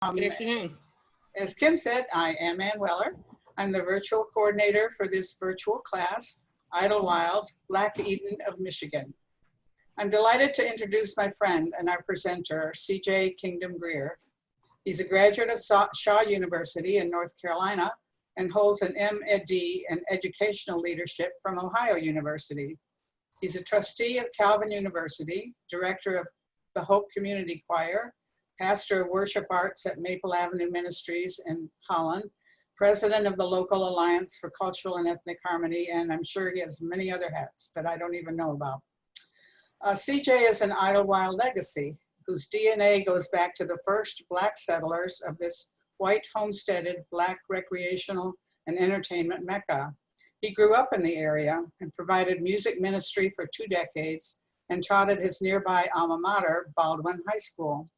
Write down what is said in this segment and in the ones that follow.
Good afternoon. As Kim said, I am Ann Weller. I'm the virtual coordinator for this virtual class, Idlewild, Black Eden of Michigan. I'm delighted to introduce my friend and our presenter, CJ Kingdom-Grier. He's a graduate of Shaw University in North Carolina and holds an M.Ed. in Educational Leadership from Ohio University. He's a trustee of Calvin University, director of the Hope Community Choir, pastor of worship arts at Maple Avenue Ministries in Holland, president of the local Alliance for Cultural and Ethnic Harmony, and I'm sure he has many other hats that I don't even know about. CJ is an Idlewild legacy whose DNA goes back to the first Black settlers of this white homesteaded Black recreational and entertainment mecca. He grew up in the area and provided music ministry for 2 decades and taught at his nearby alma mater, Baldwin High School.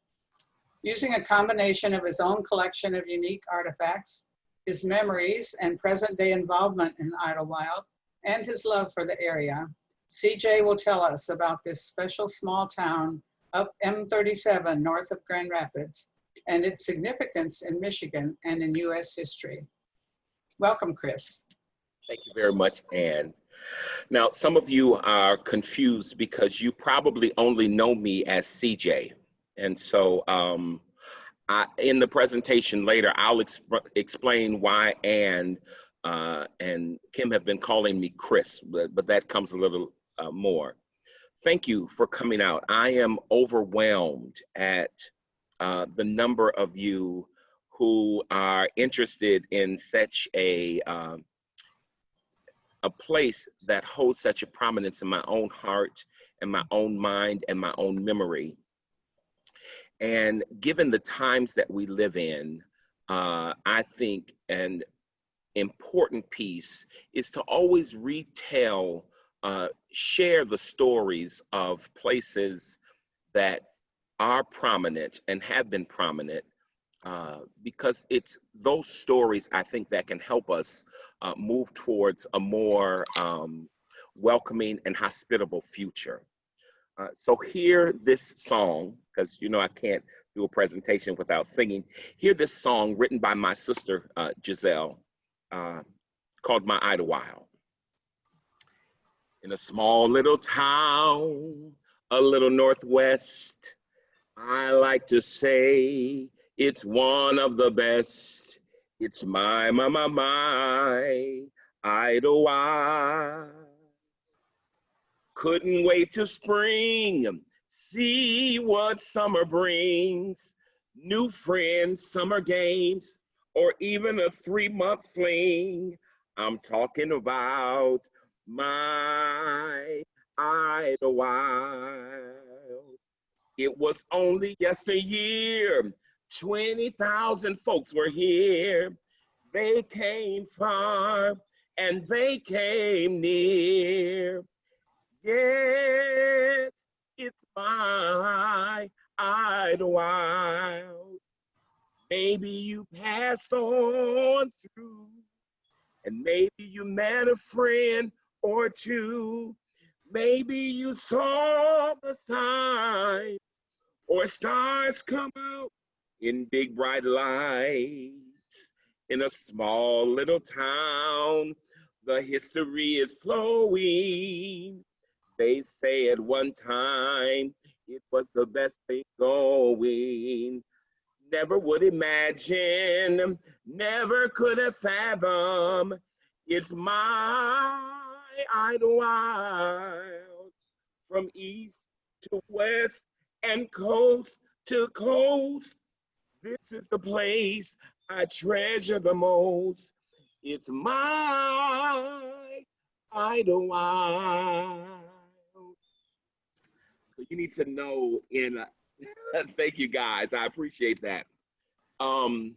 Using a combination of his own collection of unique artifacts, his memories and present-day involvement in Idlewild, and his love for the area, CJ will tell us about this special small town up M37 north of Grand Rapids and its significance in Michigan and in U.S. history. Welcome, Chris. Thank you very much, Ann. Now, some of you are confused because you probably only know me as CJ. And so in the presentation later, I'll explain why Ann and Kim have been calling me Chris, but that comes a little more. Thank you for coming out. I am overwhelmed at the number of you who are interested in such a place that holds such a prominence in my own heart and my own mind and my own memory. And given the times that we live in, I think an important piece is to always retell, share the stories of places that are prominent and have been prominent, because it's those stories, I think, that can help us move towards a more welcoming and hospitable future. So hear this song, because you know I can't do a presentation without singing. Hear this song written by my sister, Giselle, called My Idlewild. In a small little town, a little northwest, I like to say it's one of the best. It's my Idlewild. Couldn't wait till spring, see what summer brings. New friends, summer games, or even a 3-month fling. I'm talking about my Idlewild. It was only yesteryear, 20,000 folks were here. They came far and they came near. Yes, it's my Idlewild. Maybe you passed on through, and maybe you met a friend or two. Maybe you saw the signs or stars come out in big bright lights. In a small little town, the history is flowing. They say at one time, it was the best thing going. Never would imagine, never could have fathomed. It's my Idlewild. From east to west and coast to coast, this is the place I treasure the most. It's my Idlewild. So you need to know in, thank you guys, I appreciate that. When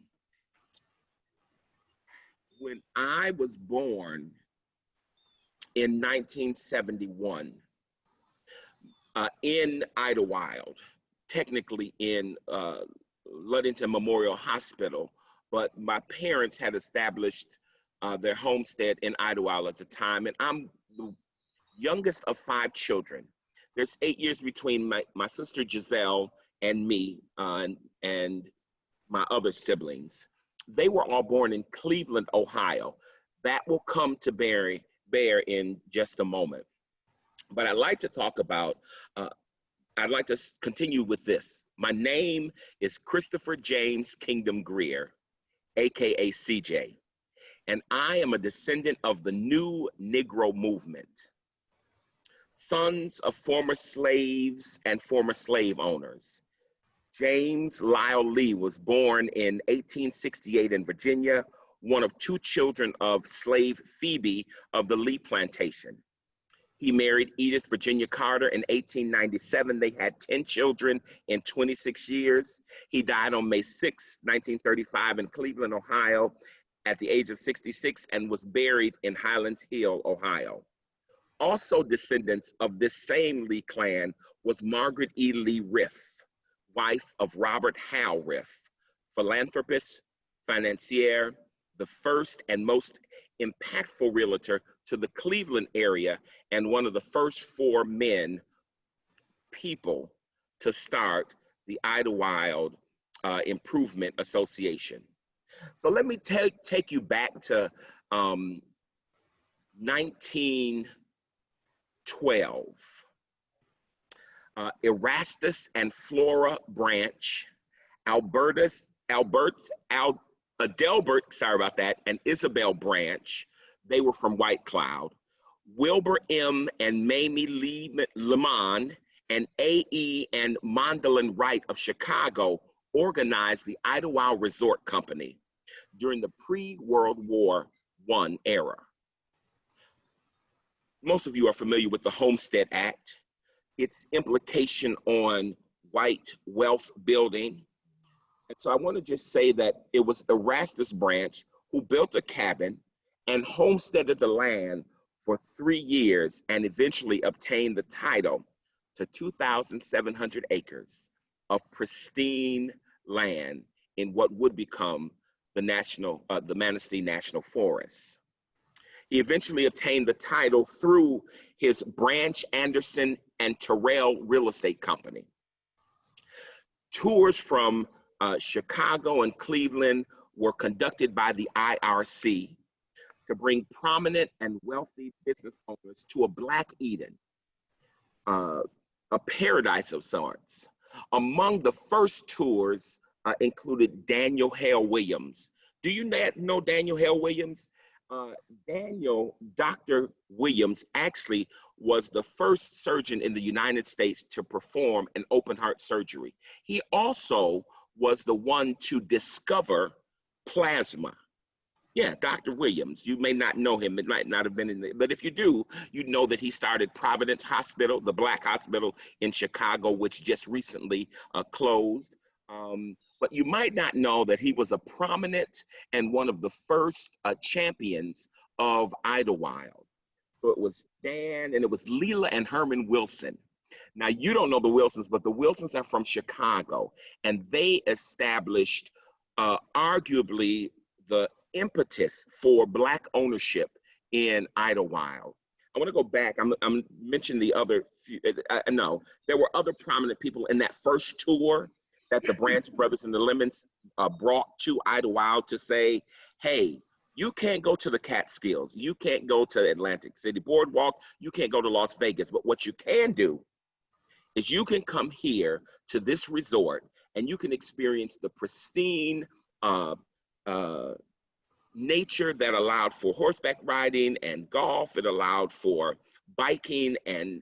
I was born in 1971, in Idlewild, technically in Ludington Memorial Hospital, but my parents had established their homestead in Idlewild at the time, and I'm the youngest of 5 children. There's 8 years between my sister Giselle and me, and my other siblings. They were all born in Cleveland, Ohio. That will come to bear in just a moment. But I'd like to talk about, I'd like to continue with this. My name is Christopher James Kingdom-Grier, AKA CJ, and I am a descendant of the New Negro Movement, sons of former slaves and former slave owners. James Lyle Lee was born in 1868 in Virginia, one of two children of slave Phoebe of the Lee Plantation. He married Edith Virginia Carter in 1897. They had 10 children in 26 years. He died on May 6, 1935 in Cleveland, Ohio at the age of 66 and was buried in Highlands Hill, Ohio. Also descendants of this same Lee clan was Margaret E. Lee Riff, wife of Robert Howe Riff, philanthropist, financier, the first and most impactful realtor to the Cleveland area, and one of the first four people to start the Idlewild Improvement Association. So let me take you back to 1912. Erastus and Flora Branch, Adelbert, sorry about that, and Isabel Branch, they were from White Cloud. Wilbur M. and Mamie Lemon and A.E. and Mondalyn Wright of Chicago organized the Idlewild Resort Company during the pre-World War I era. Most of you are familiar with the Homestead Act, its implication on white wealth building. And so I want to just say that it was Erastus Branch who built a cabin and homesteaded the land for 3 years and eventually obtained the title to 2,700 acres of pristine land in what would become the Manistee National Forest. He eventually obtained the title through his Branch Anderson and Terrell Real Estate Company. Tours from Chicago and Cleveland were conducted by the IRC to bring prominent and wealthy business owners to a Black Eden, a paradise of sorts. Among the first tours included Daniel Hale Williams. Do you know Daniel Hale Williams? Dr. Williams actually was the first surgeon in the United States to perform an open heart surgery. He also was the one to discover plasma. Yeah, Dr. Williams. You may not know him. It might not have been in there, but if you do, you know that he started Providence Hospital, the Black hospital in Chicago, which just recently closed. But you might not know that he was a prominent and one of the first champions of Idlewild. So it was Dan, and it was Leela and Herman Wilson. Now, you don't know the Wilsons, but the Wilsons are from Chicago, and they established arguably the impetus for Black ownership in Idlewild. I want to go back. I'm mentioning the other few. No, there were other prominent people in that first tour that the Branch brothers and the Lemons brought to Idlewild to say, hey, you can't go to the Catskills. You can't go to Atlantic City Boardwalk. You can't go to Las Vegas. But what you can do is you can come here to this resort and you can experience the pristine nature that allowed for horseback riding and golf. It allowed for biking and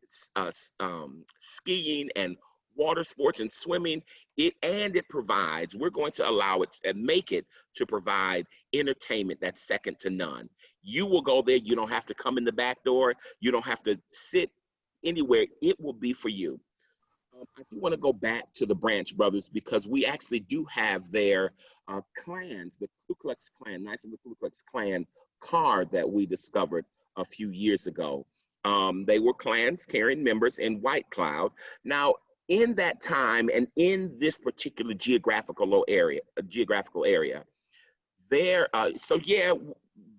skiing and water sports and swimming. It provides, we're going to allow it and make it to provide entertainment that's second to none. You will go there. You don't have to come in the back door. You don't have to sit anywhere. It will be for you. I do want to go back to the Branch brothers because we actually do have their clans, the Ku Klux Klan, Knights of the Ku Klux Klan card that we discovered a few years ago. They were clans carrying members in White Cloud. Now, in that time and in this particular geographical area, so yeah,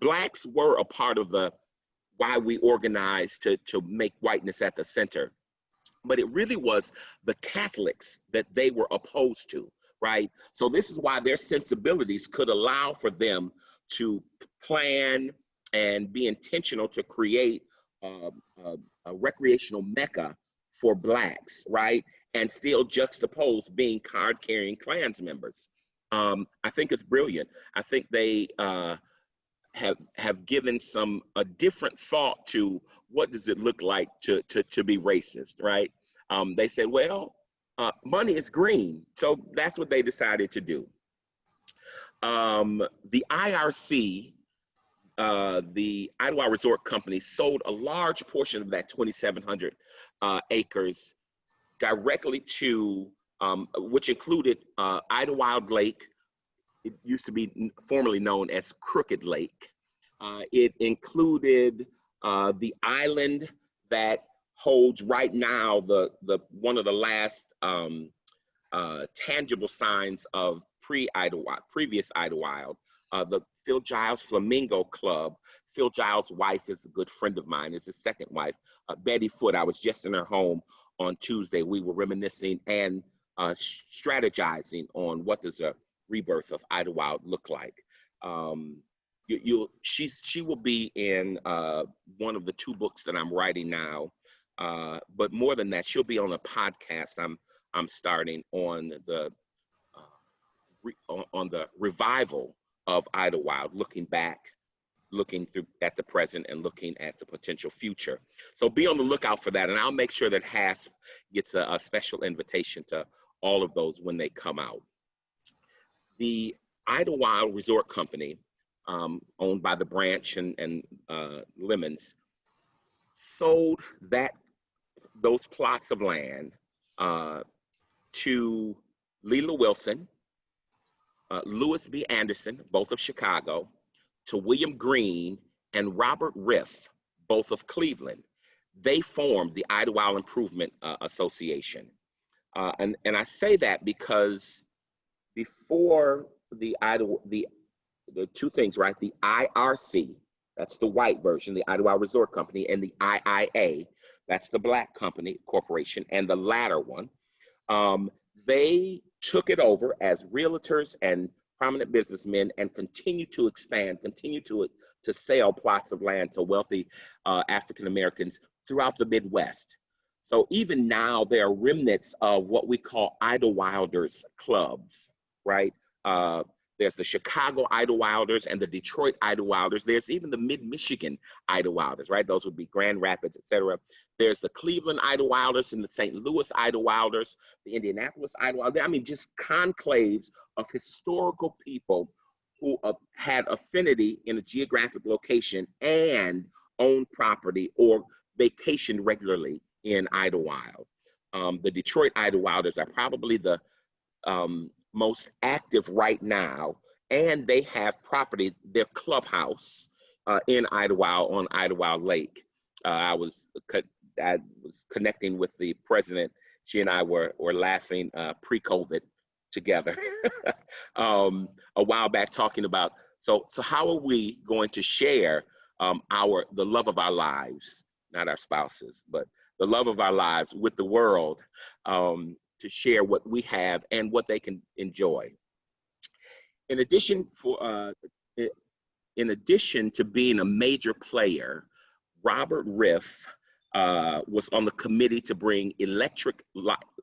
Blacks were a part of why we organized to make whiteness at the center. But it really was the Catholics that they were opposed to. right? So this is why their sensibilities could allow for them to plan and be intentional to create a, a recreational mecca for Blacks, right? And still juxtapose being card-carrying Klans members. I think it's brilliant. I think they have given a different thought to what does it look like to be racist, right? They said, well, money is green, so that's what they decided to do. The IRC, the Idlewild Resort Company, sold a large portion of that 2,700 acres directly to, which included Idlewild Lake. It used to be formerly known as Crooked Lake. It included the island that holds right now the one of the last tangible signs of previous Idlewild, the Phil Giles Flamingo Club. Phil Giles' wife is a good friend of mine, is his second wife, Betty Foote. I was just in her home on Tuesday. We were reminiscing and strategizing on what does a rebirth of Idlewild look like. She will be in one of the 2 books that I'm writing now, but more than that, she'll be on a podcast I'm starting on the revival of Idlewild, looking back, looking at the present, and looking at the potential future. So be on the lookout for that, and I'll make sure that HASP gets a special invitation to all of those when they come out. The Idlewild Resort Company, owned by the Branch and Lemons, sold those plots of land to Leela Wilson, Lewis B. Anderson, both of Chicago, to William Green and Robert Riff, both of Cleveland. They formed the Idlewild Improvement Association. And I say that because before the 2 things, right? The IRC, that's the white version, the Idlewild Resort Company, and the IIA, that's the Black company, corporation, and the latter one, they took it over as realtors and prominent businessmen and continue to expand, continue to sell plots of land to wealthy African Americans throughout the Midwest. So even now, there are remnants of what we call Idlewilders clubs, right? There's the Chicago Idlewilders and the Detroit Idlewilders. There's even the Mid-Michigan Idlewilders, right? Those would be Grand Rapids, et cetera. There's the Cleveland Idlewilders and the St. Louis Idlewilders, the Indianapolis Idlewilders. I mean, just conclaves of historical people who had affinity in a geographic location and owned property or vacationed regularly in Idlewild. The Detroit Idlewilders are probably the most active right now, and they have property, their clubhouse in Idlewild on Idlewild Lake. I was connecting with the president. She and I were laughing pre-COVID together a while back, talking about, so how are we going to share the love of our lives, not our spouses, but the love of our lives with the world, to share what we have and what they can enjoy. In addition to being a major player, Robert Riff was on the committee to bring electric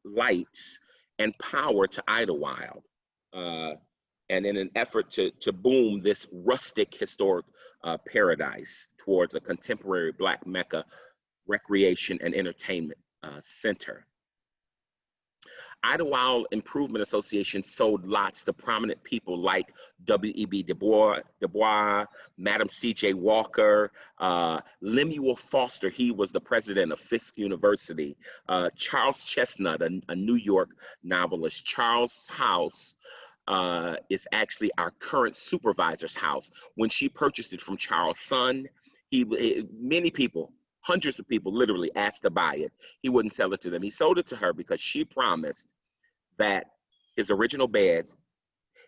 lights and power to Idlewild, and in an effort to boom this rustic historic paradise towards a contemporary Black Mecca recreation and entertainment center. Idlewild Improvement Association sold lots to prominent people like W.E.B. Du Bois, Madam C.J. Walker, Lemuel Foster. He was the president of Fisk University. Charles Chestnut, a New York novelist. Charles' house is actually our current supervisor's house. When she purchased it from Charles' son, many people, hundreds of people literally asked to buy it. He wouldn't sell it to them. He sold it to her because she promised that his original bed,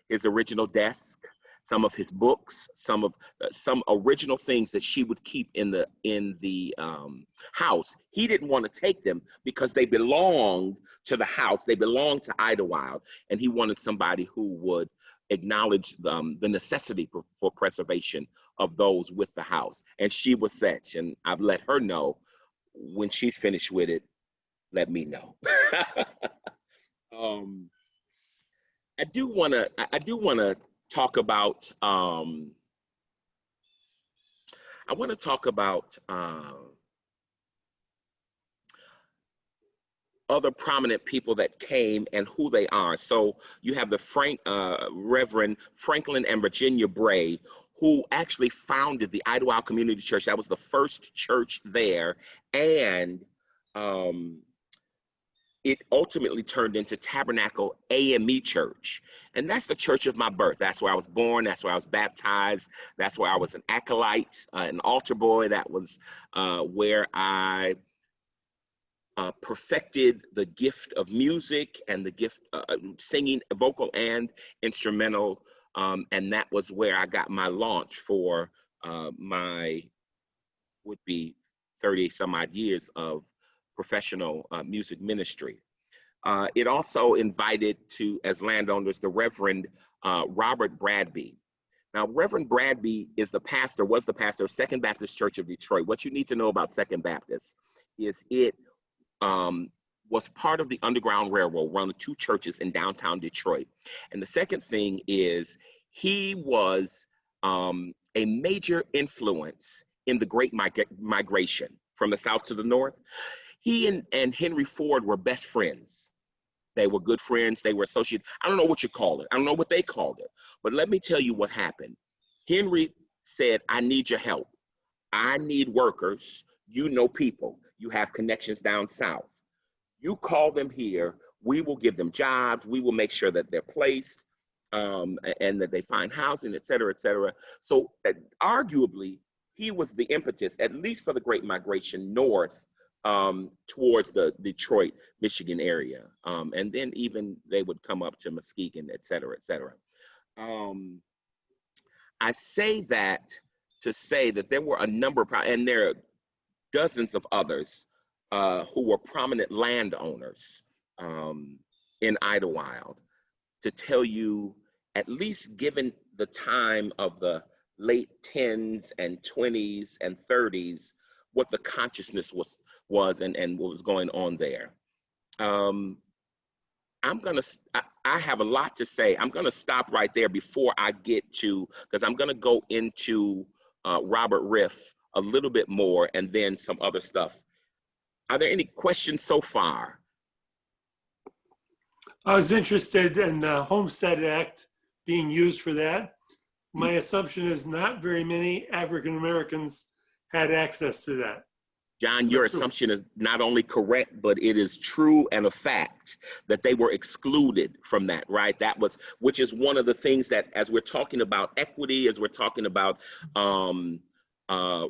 his original desk, some of his books, some original things that she would keep in the house. He didn't want to take them because they belonged to the house. They belonged to Idlewild, and he wanted somebody who would acknowledge the necessity for preservation of those with the house. And she was such, and I've let her know when she's finished with it, let me know. I do want to talk about other prominent people that came and who they are. So you have the Reverend Franklin and Virginia Bray, who actually founded the Idlewild Community Church. That was the first church there, and it ultimately turned into Tabernacle AME Church. And that's the church of my birth. That's where I was born. That's where I was baptized. That's where I was an acolyte, an altar boy. That was where I perfected the gift of music and the gift singing, vocal and instrumental. And that was where I got my launch for my would-be 30 some odd years of professional music ministry. It also invited to, as landowners, the Reverend Robert Bradby. Now, Reverend Bradby was the pastor of Second Baptist Church of Detroit. What you need to know about Second Baptist is it was part of the Underground Railroad, one of the two churches in downtown Detroit. And the second thing is he was a major influence in the Great Migration from the South to the North. He and Henry Ford were best friends. They were good friends. They were associated. I don't know what you call it. I don't know what they called it. But let me tell you what happened. Henry said, I need your help. I need workers. You know people. You have connections down south. You call them here. We will give them jobs. We will make sure that they're placed and that they find housing, et cetera, et cetera. So arguably, he was the impetus, at least for the Great Migration north, towards the Detroit, Michigan area. And then even they would come up to Muskegon, et cetera, et cetera. I say that to say that there were a number of, and there are dozens of others who were prominent landowners in Idlewild, to tell you, at least given the time of the late 10s and 20s and 30s, what the consciousness was and what was going on there. I have a lot to say. I'm gonna stop right there before I get to, because I'm gonna go into Robert Riff a little bit more and then some other stuff. Are there any questions so far? I was interested in the Homestead Act being used for that. My assumption is not very many African Americans had access to that. John, your assumption is not only correct, but it is true and a fact that they were excluded from that, right? Which is one of the things that, as we're talking about equity, as we're talking about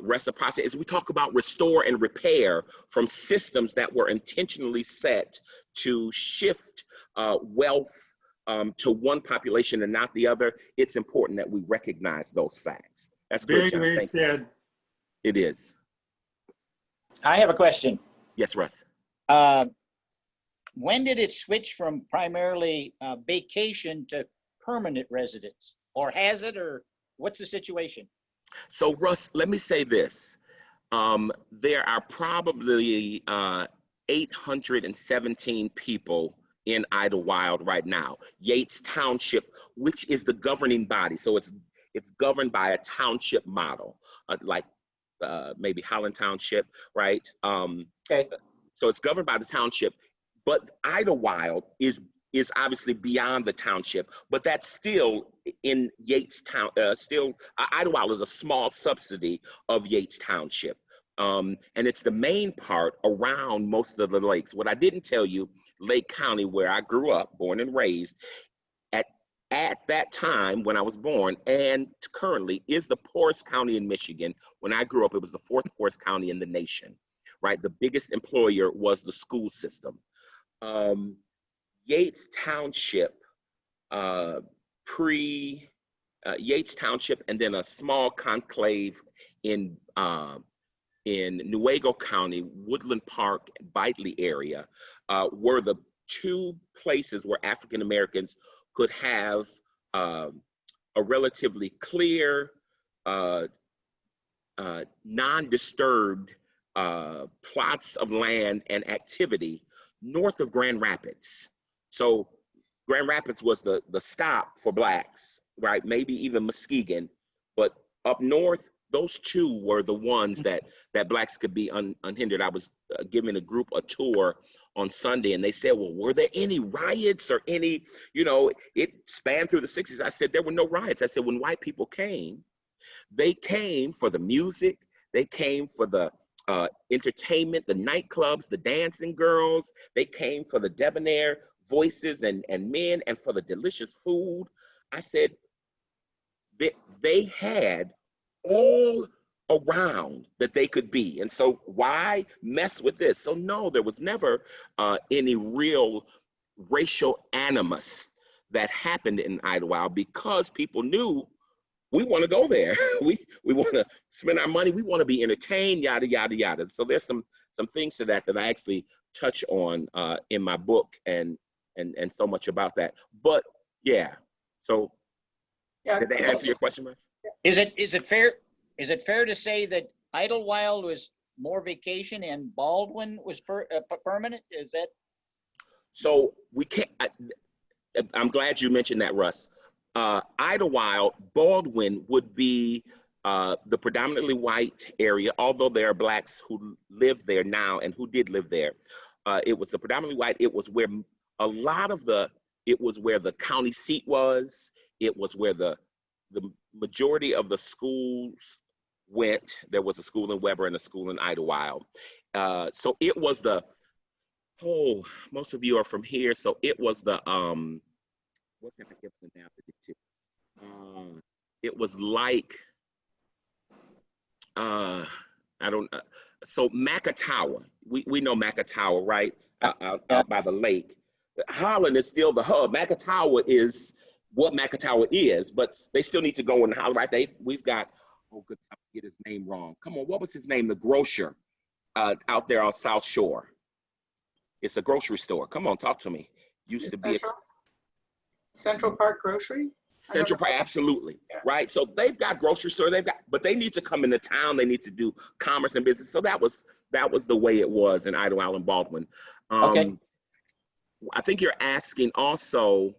reciprocity, as we talk about restore and repair from systems that were intentionally set to shift wealth to one population and not the other, it's important that we recognize those facts. That's very, good, John. very sad. It is. I have a question. Yes, Russ. When did it switch from primarily vacation to permanent residence? Or has it, or what's the situation? So, Russ, let me say this. There are probably 817 people in Idlewild right now. Yates Township, which is the governing body. So it's governed by a township model, like maybe Holland Township, right? Okay. So it's governed by the township, but Idlewild is obviously beyond the township, but that's still in Yates Town. Idlewild is a small subsidy of Yates Township. And it's the main part around most of the lakes. What I didn't tell you, Lake County, where I grew up, born and raised, at that time when I was born and currently is the poorest county in Michigan. When I grew up, it was the fourth poorest county in the nation, right? The biggest employer was the school system. Yates Township, Yates Township, and then a small conclave in Newaygo County, Woodland Park, Bitely area, were the two places where African Americans could have a relatively clear, non-disturbed plots of land and activity north of Grand Rapids. So Grand Rapids was the stop for Blacks, right? Maybe even Muskegon, but up north, those two were the ones that Blacks could be unhindered. I was giving a group a tour on Sunday, and they said, well, were there any riots or any, it spanned through the 60s. I said, there were no riots. I said, when white people came, they came for the music, they came for the entertainment, the nightclubs, the dancing girls, they came for the debonair voices and men, and for the delicious food. I said, they had all around that they could be. And so why mess with this? So no, there was never any real racial animus that happened in Idlewild, because people knew we want to go there. we want to spend our money. We want to be entertained, yada, yada, yada. So there's some things to that I actually touch on in my book, and so much about that. But yeah, so Yeah. did that answer your question, Russ? Is it fair to say that Idlewild was more vacation and Baldwin was permanent? Is that? So we can't, I'm glad you mentioned that, Russ. Idlewild, Baldwin would be the predominantly white area, although there are Blacks who live there now and who did live there. It was a predominantly white. It was where it was where the county seat was. It was where the majority of the schools went. There was a school in Weber and a school in Idlewild. So it was most of you are from here. So it was what can I give the name to? It was like, I don't, so Macatawa, we know Macatawa, right? Out by the lake. Holland is still the hub. Macatawa is what Macatawa is, but they still need to go in Holland, right? We've got, oh good, I get his name wrong. Come on, what was his name? The grocer out there on South Shore. It's a grocery store. Come on, talk to me. Used to be Central Park Grocery? Central Park, absolutely, yeah. Right? So they've got grocery store, but they need to come into town. They need to do commerce and business. So that was the way it was in Idlewild and Baldwin. Okay. I think you're asking also,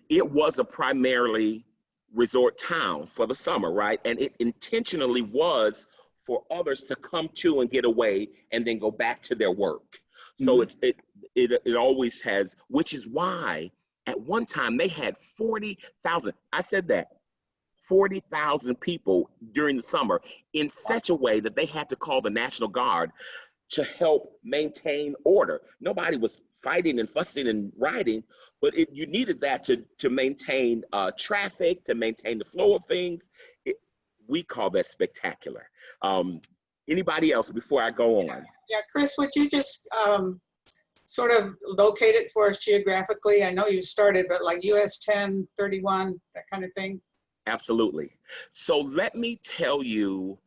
it was a primarily resort town for the summer, right? And it intentionally was for others to come to and get away and then go back to their work. So it always has, which is why at one time they had 40,000, I said that, 40,000 people during the summer, in such a way that they had to call the National Guard to help maintain order. Nobody was fighting and fussing and rioting, but you needed that to maintain traffic, to maintain the flow of things. We call that spectacular. Anybody else before I go on? Yeah, Chris, would you just sort of locate it for us geographically? I know you started, but like US 10, 31, that kind of thing. Absolutely. So let me tell you,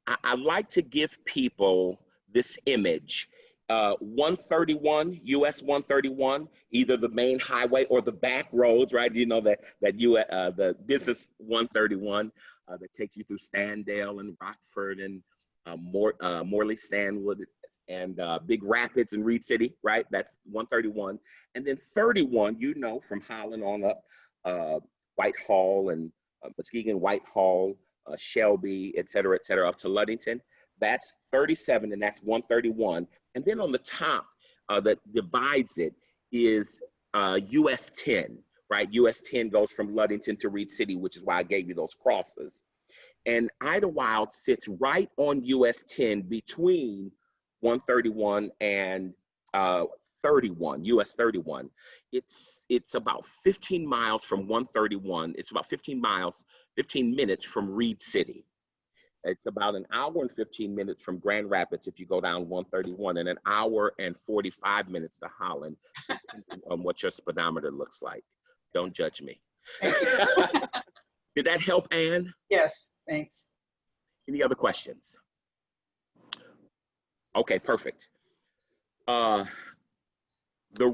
I like to give people this image. 131, US 131, either the main highway or the back roads, right? You know that the business 131 that takes you through Standale and Rockford and Morley Stanwood and Big Rapids and Reed City, right? That's 131. And then 31, from Holland on up, Whitehall and Muskegon, Whitehall, Shelby, et cetera, up to Ludington. That's 37, and that's 131. And then on the top that divides it is US 10, right? US 10 goes from Ludington to Reed City, which is why I gave you those crosses. And Idlewild sits right on US 10 between 131 and 31, US 31. It's about 15 miles from 131. It's about 15 minutes from Reed City. It's about an hour and 15 minutes from Grand Rapids if you go down 131, and an hour and 45 minutes to Holland, on what your speedometer looks like. Don't judge me. Thank you. Did that help, Ann? Yes, thanks. Any other questions? Okay, perfect. The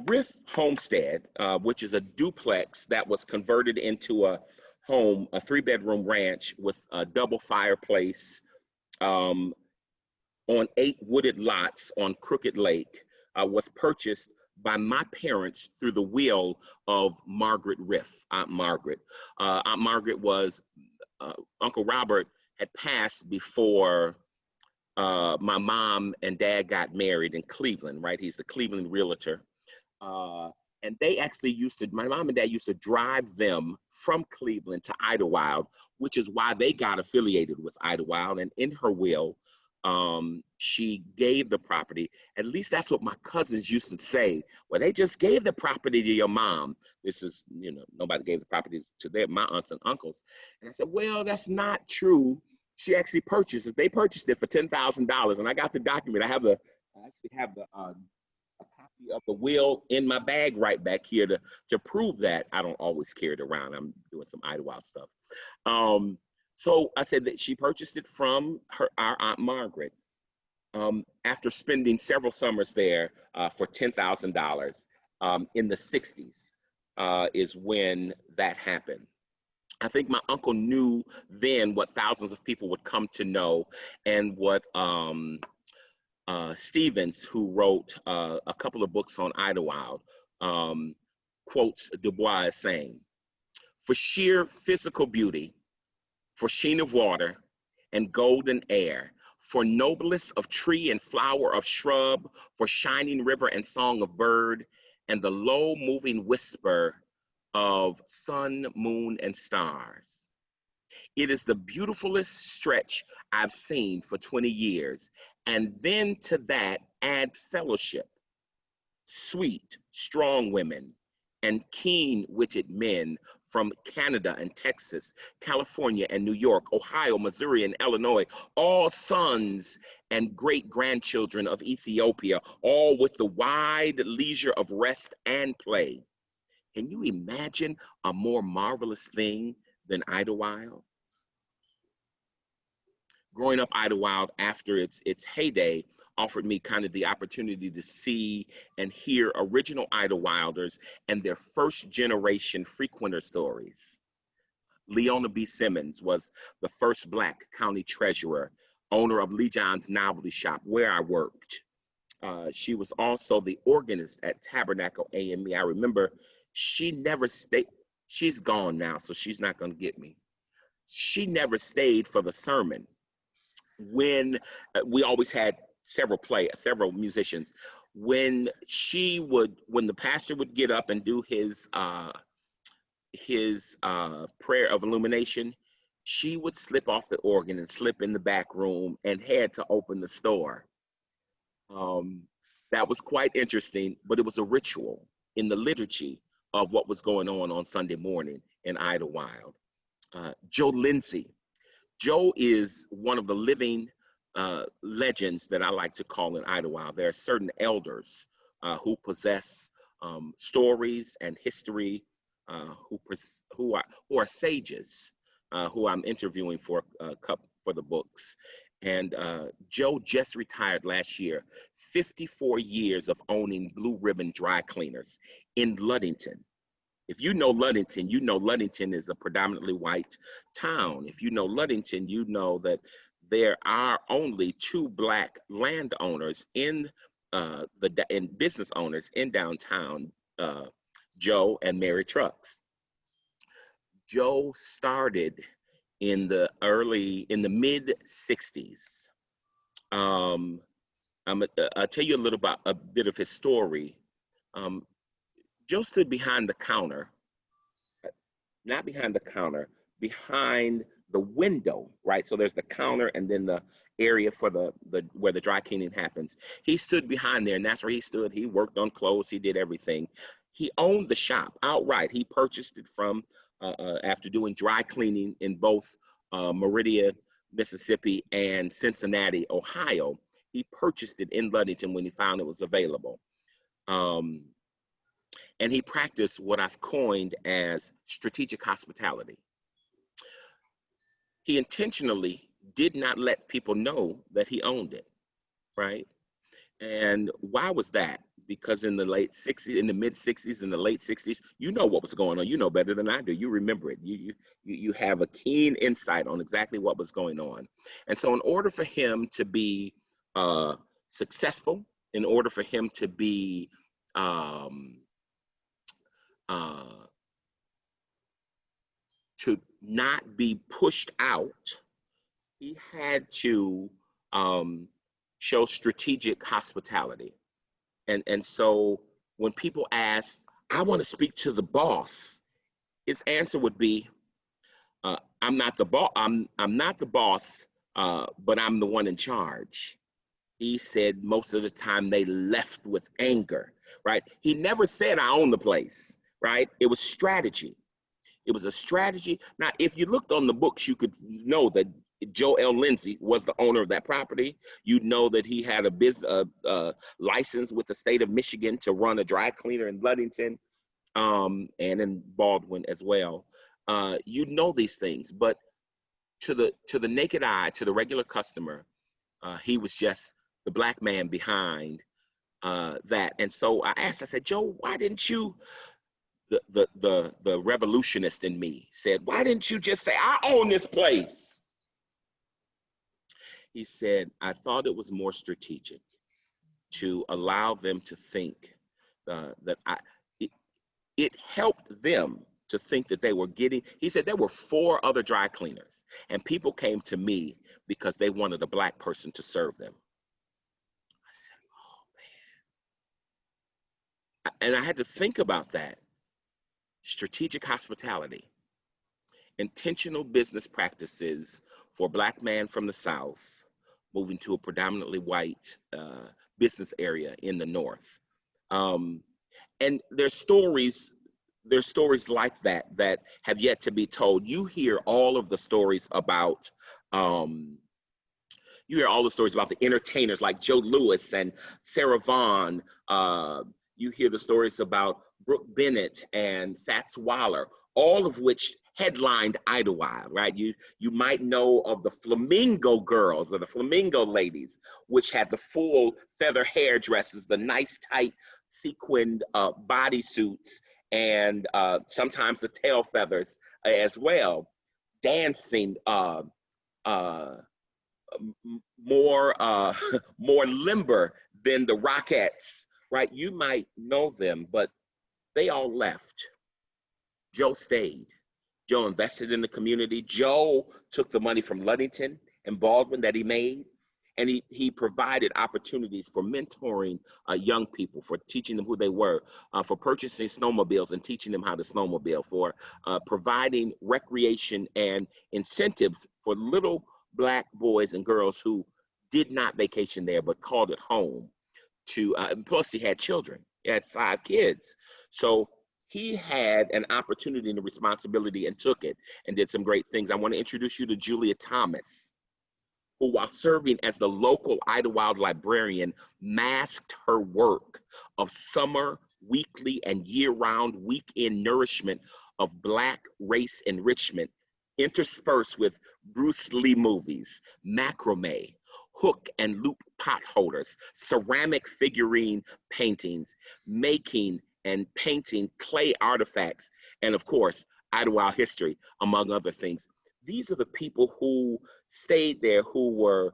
Riff Homestead, which is a duplex that was converted into a home, a 3-bedroom ranch with a double fireplace on 8 wooded lots on Crooked Lake, was purchased by my parents through the will of Margaret Riff, Aunt Margaret. Aunt Margaret was, Uncle Robert had passed before my mom and dad got married in Cleveland, right? He's a Cleveland realtor. And they actually my mom and dad used to drive them from Cleveland to Idlewild, which is why they got affiliated with Idlewild. And in her will, she gave the property. At least that's what my cousins used to say. Well, they just gave the property to your mom. This is, nobody gave the property to my aunts and uncles. And I said, well, that's not true. She actually purchased it. They purchased it for $10,000. And I got the document. I actually have a copy of the will in my bag right back here to prove that. I don't always carry it around. I'm doing some Idlewild stuff. So I said that she purchased it from our Aunt Margaret. After spending several summers there for $10,000 in the 60s is when that happened. I think my uncle knew then what thousands of people would come to know, and what Stevens, who wrote a couple of books on Idlewild, quotes Du Bois as saying, "For sheer physical beauty, for sheen of water and golden air, for noblest of tree and flower of shrub, for shining river and song of bird, and the low moving whisper of sun, moon, and stars. It is the beautifulest stretch I've seen for 20 years. And then to that add fellowship, sweet, strong women, and keen-witted men from Canada and Texas, California and New York, Ohio, Missouri, and Illinois, all sons and great-grandchildren of Ethiopia, all with the wide leisure of rest and play. Can you imagine a more marvelous thing than Idlewild?" Growing up Idlewild after its heyday offered me kind of the opportunity to see and hear original Idlewilders and their first generation frequenter stories. Leona B. Simmons was the first Black county treasurer, owner of Lee John's Novelty Shop, where I worked. She was also the organist at Tabernacle AME. I remember she never stayed. She's gone now, so she's not going to get me. She never stayed for the sermon. When we always had several musicians. When the pastor would get up and do his prayer of illumination, she would slip off the organ and slip in the back room and head to open the store. That was quite interesting, but it was a ritual in the liturgy of what was going on Sunday morning in Idlewild. Joe Lindsay. Joe is one of the living legends that I like to call in Idlewild. There are certain elders who possess stories and history, who are sages, who I'm interviewing for the books. And Joe just retired last year, 54 years of owning Blue Ribbon Dry Cleaners in Ludington. If you know Ludington, you know Ludington is a predominantly white town. If you know Ludington, you know that there are only 2 Black landowners in business owners in downtown, Joe and Mary Trucks. Joe started in the mid 60s. I'll tell you a bit of his story. Joe stood behind the counter, not behind the counter, behind the window, right? So there's the counter and then the area for where the dry cleaning happens. He stood behind there, and that's where he stood. He worked on clothes. He did everything. He owned the shop outright. He purchased it from after doing dry cleaning in both Meridian, Mississippi, and Cincinnati, Ohio. He purchased it in Ludington when he found it was available. And he practiced what I've coined as strategic hospitality. He intentionally did not let people know that he owned it, right? And why was that? Because in the late 60s, in the mid 60s, in the late 60s, you know what was going on. You know better than I do. You remember it. You have a keen insight on exactly what was going on. And so in order for him to be successful, in order for him to be to not be pushed out, he had to show strategic hospitality. And so when people ask, I want to speak to the boss, his answer would be, I'm not the boss. I'm not the boss, but I'm the one in charge. He said most of the time they left with anger, right? He never said I own the place, right? It was strategy. It was a strategy. Now, if you looked on the books, you could know that Joe L. Lindsay was the owner of that property. You'd know that he had a business license with the state of Michigan to run a dry cleaner in Ludington and in Baldwin as well. You know these things, but to the naked eye, to the regular customer, he was just the black man behind that. And so I asked, I said, Joe, why didn't you? The revolutionist in me said, why didn't you just say, I own this place? He said, I thought it was more strategic to allow them to think that it helped them to think that they were getting, he said there were 4 other dry cleaners and people came to me because they wanted a black person to serve them. I said, oh man. And I had to think about that. Strategic hospitality, intentional business practices for a black man from the South moving to a predominantly white business area in the North. And there's stories like that have yet to be told. You hear all of the stories about the entertainers like Joe Louis and Sarah Vaughan. You hear the stories about Brooke Bennett and Fats Waller, all of which headlined Idlewild, right? You might know of the Flamingo Girls or the Flamingo Ladies, which had the full feather hairdresses, the nice tight sequined bodysuits, and sometimes the tail feathers as well, dancing more limber than the Rockettes, right? You might know them, but they all left. Joe stayed. Joe invested in the community. Joe took the money from Ludington and Baldwin that he made, and he provided opportunities for mentoring young people, for teaching them who they were, for purchasing snowmobiles and teaching them how to snowmobile, for providing recreation and incentives for little black boys and girls who did not vacation there but called it home. Plus he had children. He had 5 kids. So he had an opportunity and a responsibility and took it and did some great things. I want to introduce you to Julia Thomas, who, while serving as the local Idlewild librarian, masked her work of summer, weekly, and year-round weekend nourishment of Black race enrichment, interspersed with Bruce Lee movies, macrame, hook and loop pot holders, ceramic figurine paintings, making and painting clay artifacts, and of course, Idlewild history, among other things. These are the people who stayed there, who were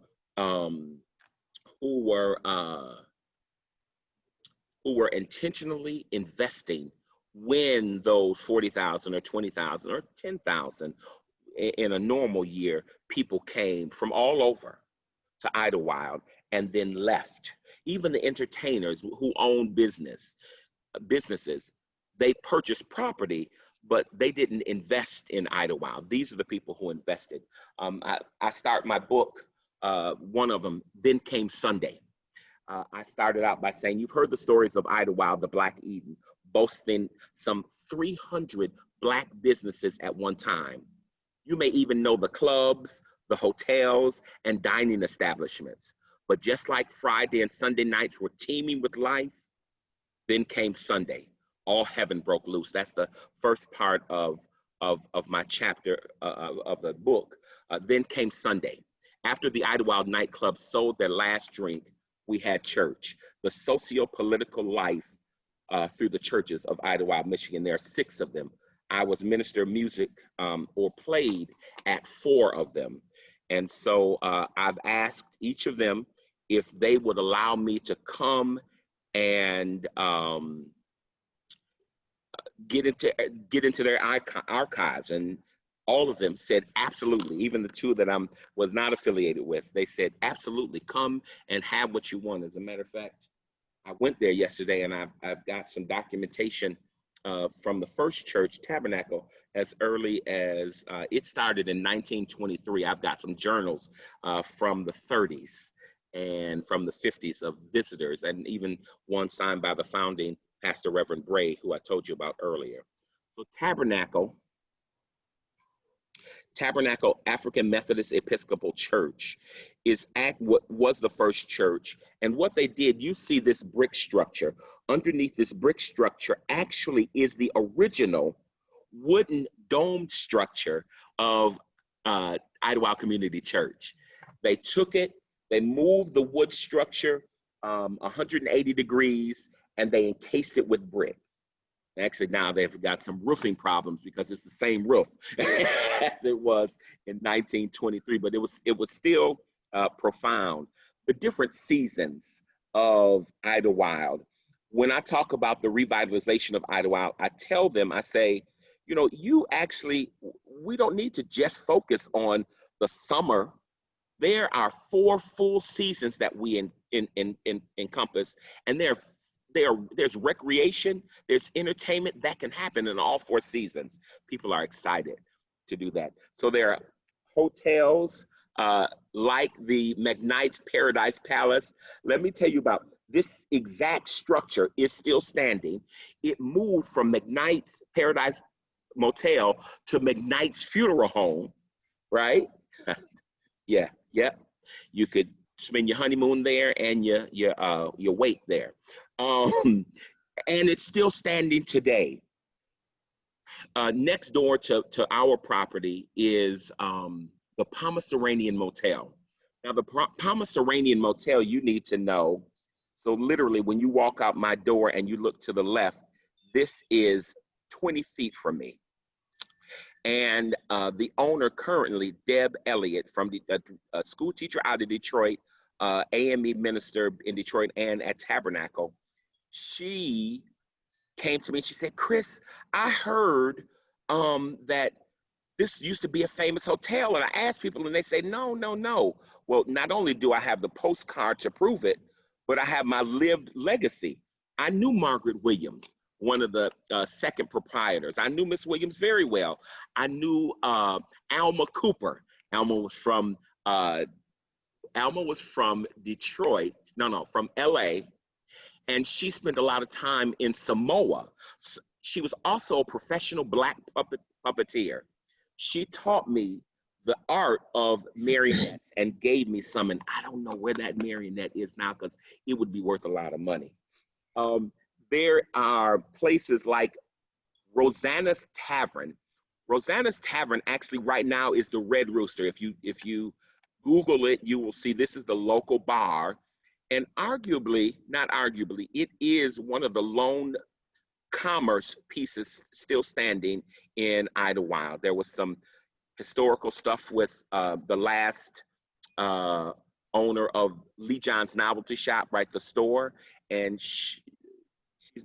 intentionally investing when those 40,000 or 20,000 or 10,000 in a normal year, people came from all over to Idlewild and then left. Even the entertainers who owned businesses, they purchased property, but they didn't invest in Idlewild. These are the people who invested. I start my book, one of them, Then Came Sunday. I started out by saying, you've heard the stories of Idlewild, the Black Eden, boasting some 300 Black businesses at one time. You may even know the clubs, the hotels, and dining establishments. But just like Friday and Sunday nights were teeming with life, then came Sunday, all heaven broke loose. That's the first part of my chapter of the book. Then came Sunday. After the Idlewild nightclub sold their last drink, we had church. The socio-political life through the churches of Idlewild, Michigan. There are 6 of them. I was minister of music or played at 4 of them. And so I've asked each of them if they would allow me to come and get into their archives, and all of them said absolutely. Even the 2 that was not affiliated with, they said absolutely, come and have what you want. As a matter of fact, I went there yesterday, and I've got some documentation from the first church, Tabernacle, as early as it started in 1923. I've got some journals from the 30s and from the 50s of visitors, and even one signed by the founding Pastor Reverend Bray, who I told you about earlier. So Tabernacle African Methodist Episcopal Church is what was the first church. And what they did, you see this brick structure. Underneath this brick structure actually is the original wooden domed structure of Idlewild Community Church. They took it, they moved the wood structure 180 degrees, and they encased it with brick. Actually, now they've got some roofing problems because it's the same roof as it was in 1923, but it was still profound. The different seasons of Idlewild. When I talk about the revitalization of Idlewild, I tell them, I say, you know, we don't need to just focus on the summer. There are 4 full seasons that we encompass, and there's recreation, there's entertainment that can happen in all 4 seasons. People are excited to do that. So there are hotels like the McKnight's Paradise Palace. Let me tell you about this exact structure is still standing. It moved from McKnight's Paradise Motel to McKnight's Funeral Home, right? Yeah. You could spend your honeymoon there and your wake there. And it's still standing today. Next door to our property is the Pomeranian Motel. Now, the Pomeranian Motel, you need to know. So literally, when you walk out my door and you look to the left, this is 20 feet from me. And the owner currently, Deb Elliott, from a school teacher out of Detroit, AME minister in Detroit and at Tabernacle, she came to me and she said, Chris, I heard that this used to be a famous hotel. And I asked people and they say, no. Well, not only do I have the postcard to prove it, but I have my lived legacy. I knew Margaret Williams, one of the second proprietors. I knew Miss Williams very well. I knew Alma Cooper. Alma was from Detroit, from LA. And she spent a lot of time in Samoa. She was also a professional Black puppeteer. She taught me the art of marionettes and gave me some, and I don't know where that marionette is now because it would be worth a lot of money. There are places like Rosanna's Tavern. Rosanna's Tavern actually right now is the Red Rooster. If you Google it, you will see this is the local bar. And not arguably, it is one of the lone commerce pieces still standing in Idlewild. There was some historical stuff with the last owner of Lee John's Novelty Shop, right, the store, and she's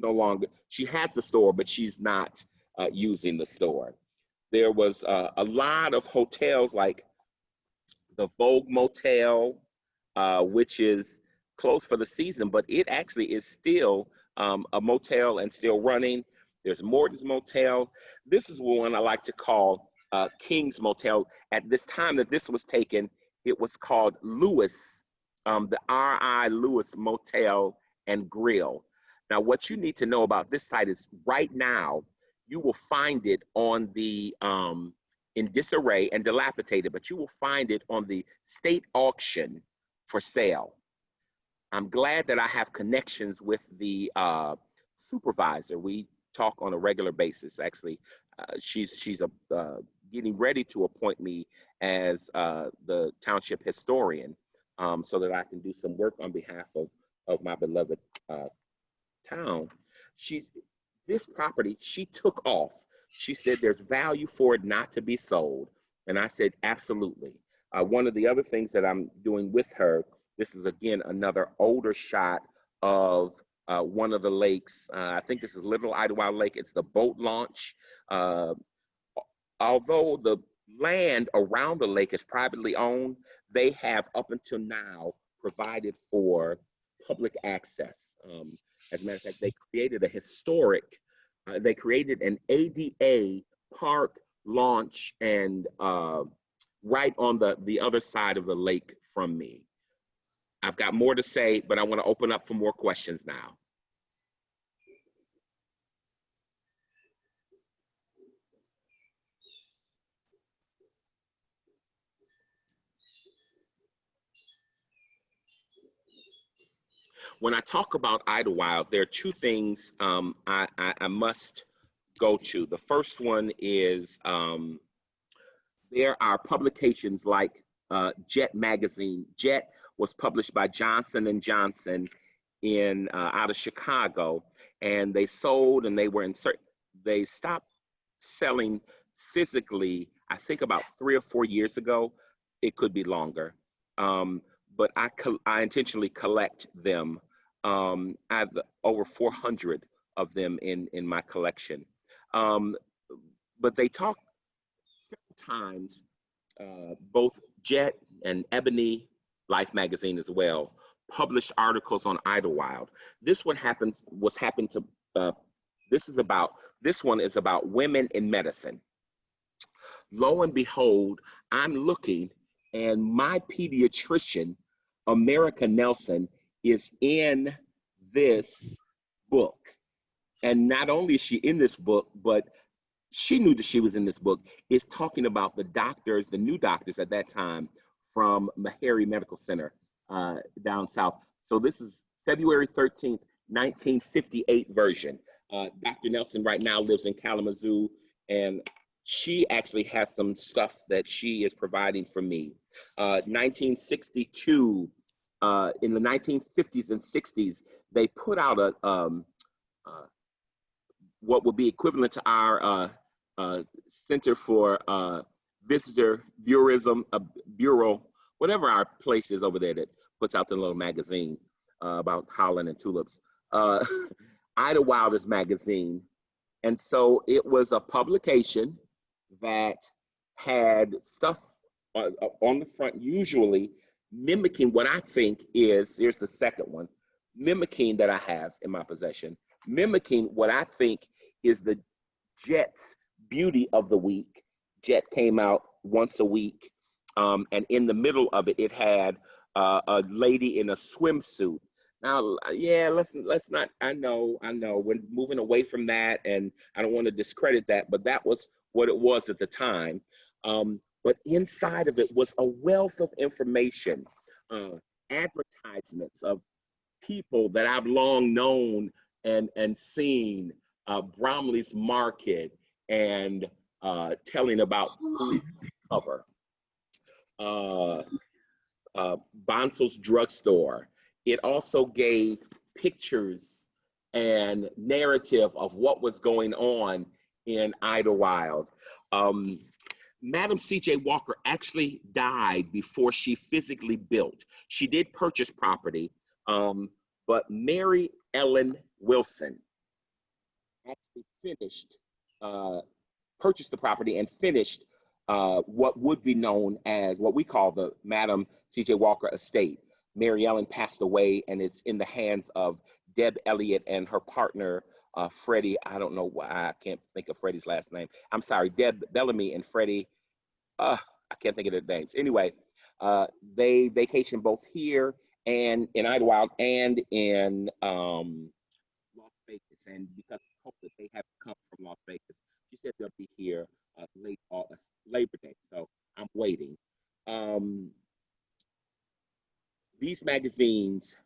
no longer, she has the store, but she's not using the store. There was a lot of hotels like the Vogue Motel, which is closed for the season, but it actually is still a motel and still running. There's Morton's Motel. This is one I like to call King's Motel. At this time that this was taken, it was called Lewis, the R.I. Lewis Motel and Grill. Now, what you need to know about this site is right now, you will find it on the, in disarray and dilapidated, but you will find it on the state auction for sale. I'm glad that I have connections with the supervisor. We talk on a regular basis. Actually, she's getting ready to appoint me as the township historian, so that I can do some work on behalf of my beloved town. She's this property she took off. She said there's value for it not to be sold, and I said absolutely. One of the other things that I'm doing with her, this is again another older shot of one of the lakes. I think this is Little Idlewild Lake. It's the boat launch. Although the land around the lake is privately owned, they have up until now provided for public access. As a matter of fact, they created a historic, they created an ADA park launch and right on the other side of the lake from me. I've got more to say, but I want to open up for more questions now. When I talk about Idlewild, there are two things I must go to. The first one is there are publications like Jet magazine. Jet was published by Johnson & Johnson in out of Chicago, and they sold and they stopped selling physically, I think about 3 or 4 years ago. It could be longer. But I intentionally collect them. I have over 400 of them in my collection. But they talk several times, both Jet and Ebony, Life magazine as well, published articles on Idlewild. This one this one is about women in medicine. Lo and behold, I'm looking, and my pediatrician, America Nelson, is in this book. And not only is she in this book, but she knew that she was in this book, is talking about the doctors, the new doctors at that time from Meharry Medical Center down south. So this is February 13th, 1958 version. Dr. Nelson right now lives in Kalamazoo, and she actually has some stuff that she is providing for me. 1962, in the 1950s and 60s, they put out what would be equivalent to our Center for Visitor Bureau, whatever our place is over there that puts out the little magazine about Holland and tulips. Idlewild's magazine. And so it was a publication that had stuff on the front, usually mimicking what I think is, here's the second one, mimicking that I have in my possession, mimicking what I think is the Jet's Beauty of the Week. Jet came out once a week, and in the middle of it, it had a lady in a swimsuit. Now, yeah, let's not, I know, we're moving away from that, and I don't want to discredit that, but that was what it was at the time. But inside of it was a wealth of information, advertisements of people that I've long known and seen, Bromley's Market, and telling about who cover, Bonsel's Drugstore. It also gave pictures and narrative of what was going on in Idlewild. Madam C.J. Walker actually died before she physically built. She did purchase property, but Mary Ellen Wilson actually purchased the property and finished what would be known as what we call the Madam C.J. Walker estate. Mary Ellen passed away, and it's in the hands of Deb Elliott and her partner, Freddie. I don't know why I can't think of Freddie's last name. I'm sorry, Deb Bellamy and Freddie. I can't think of their names. Anyway, they vacation both here and in Idlewild and in Las Vegas. And because of COVID, they haven't come from Las Vegas. She said they'll be here late August, Labor Day. So I'm waiting. These magazines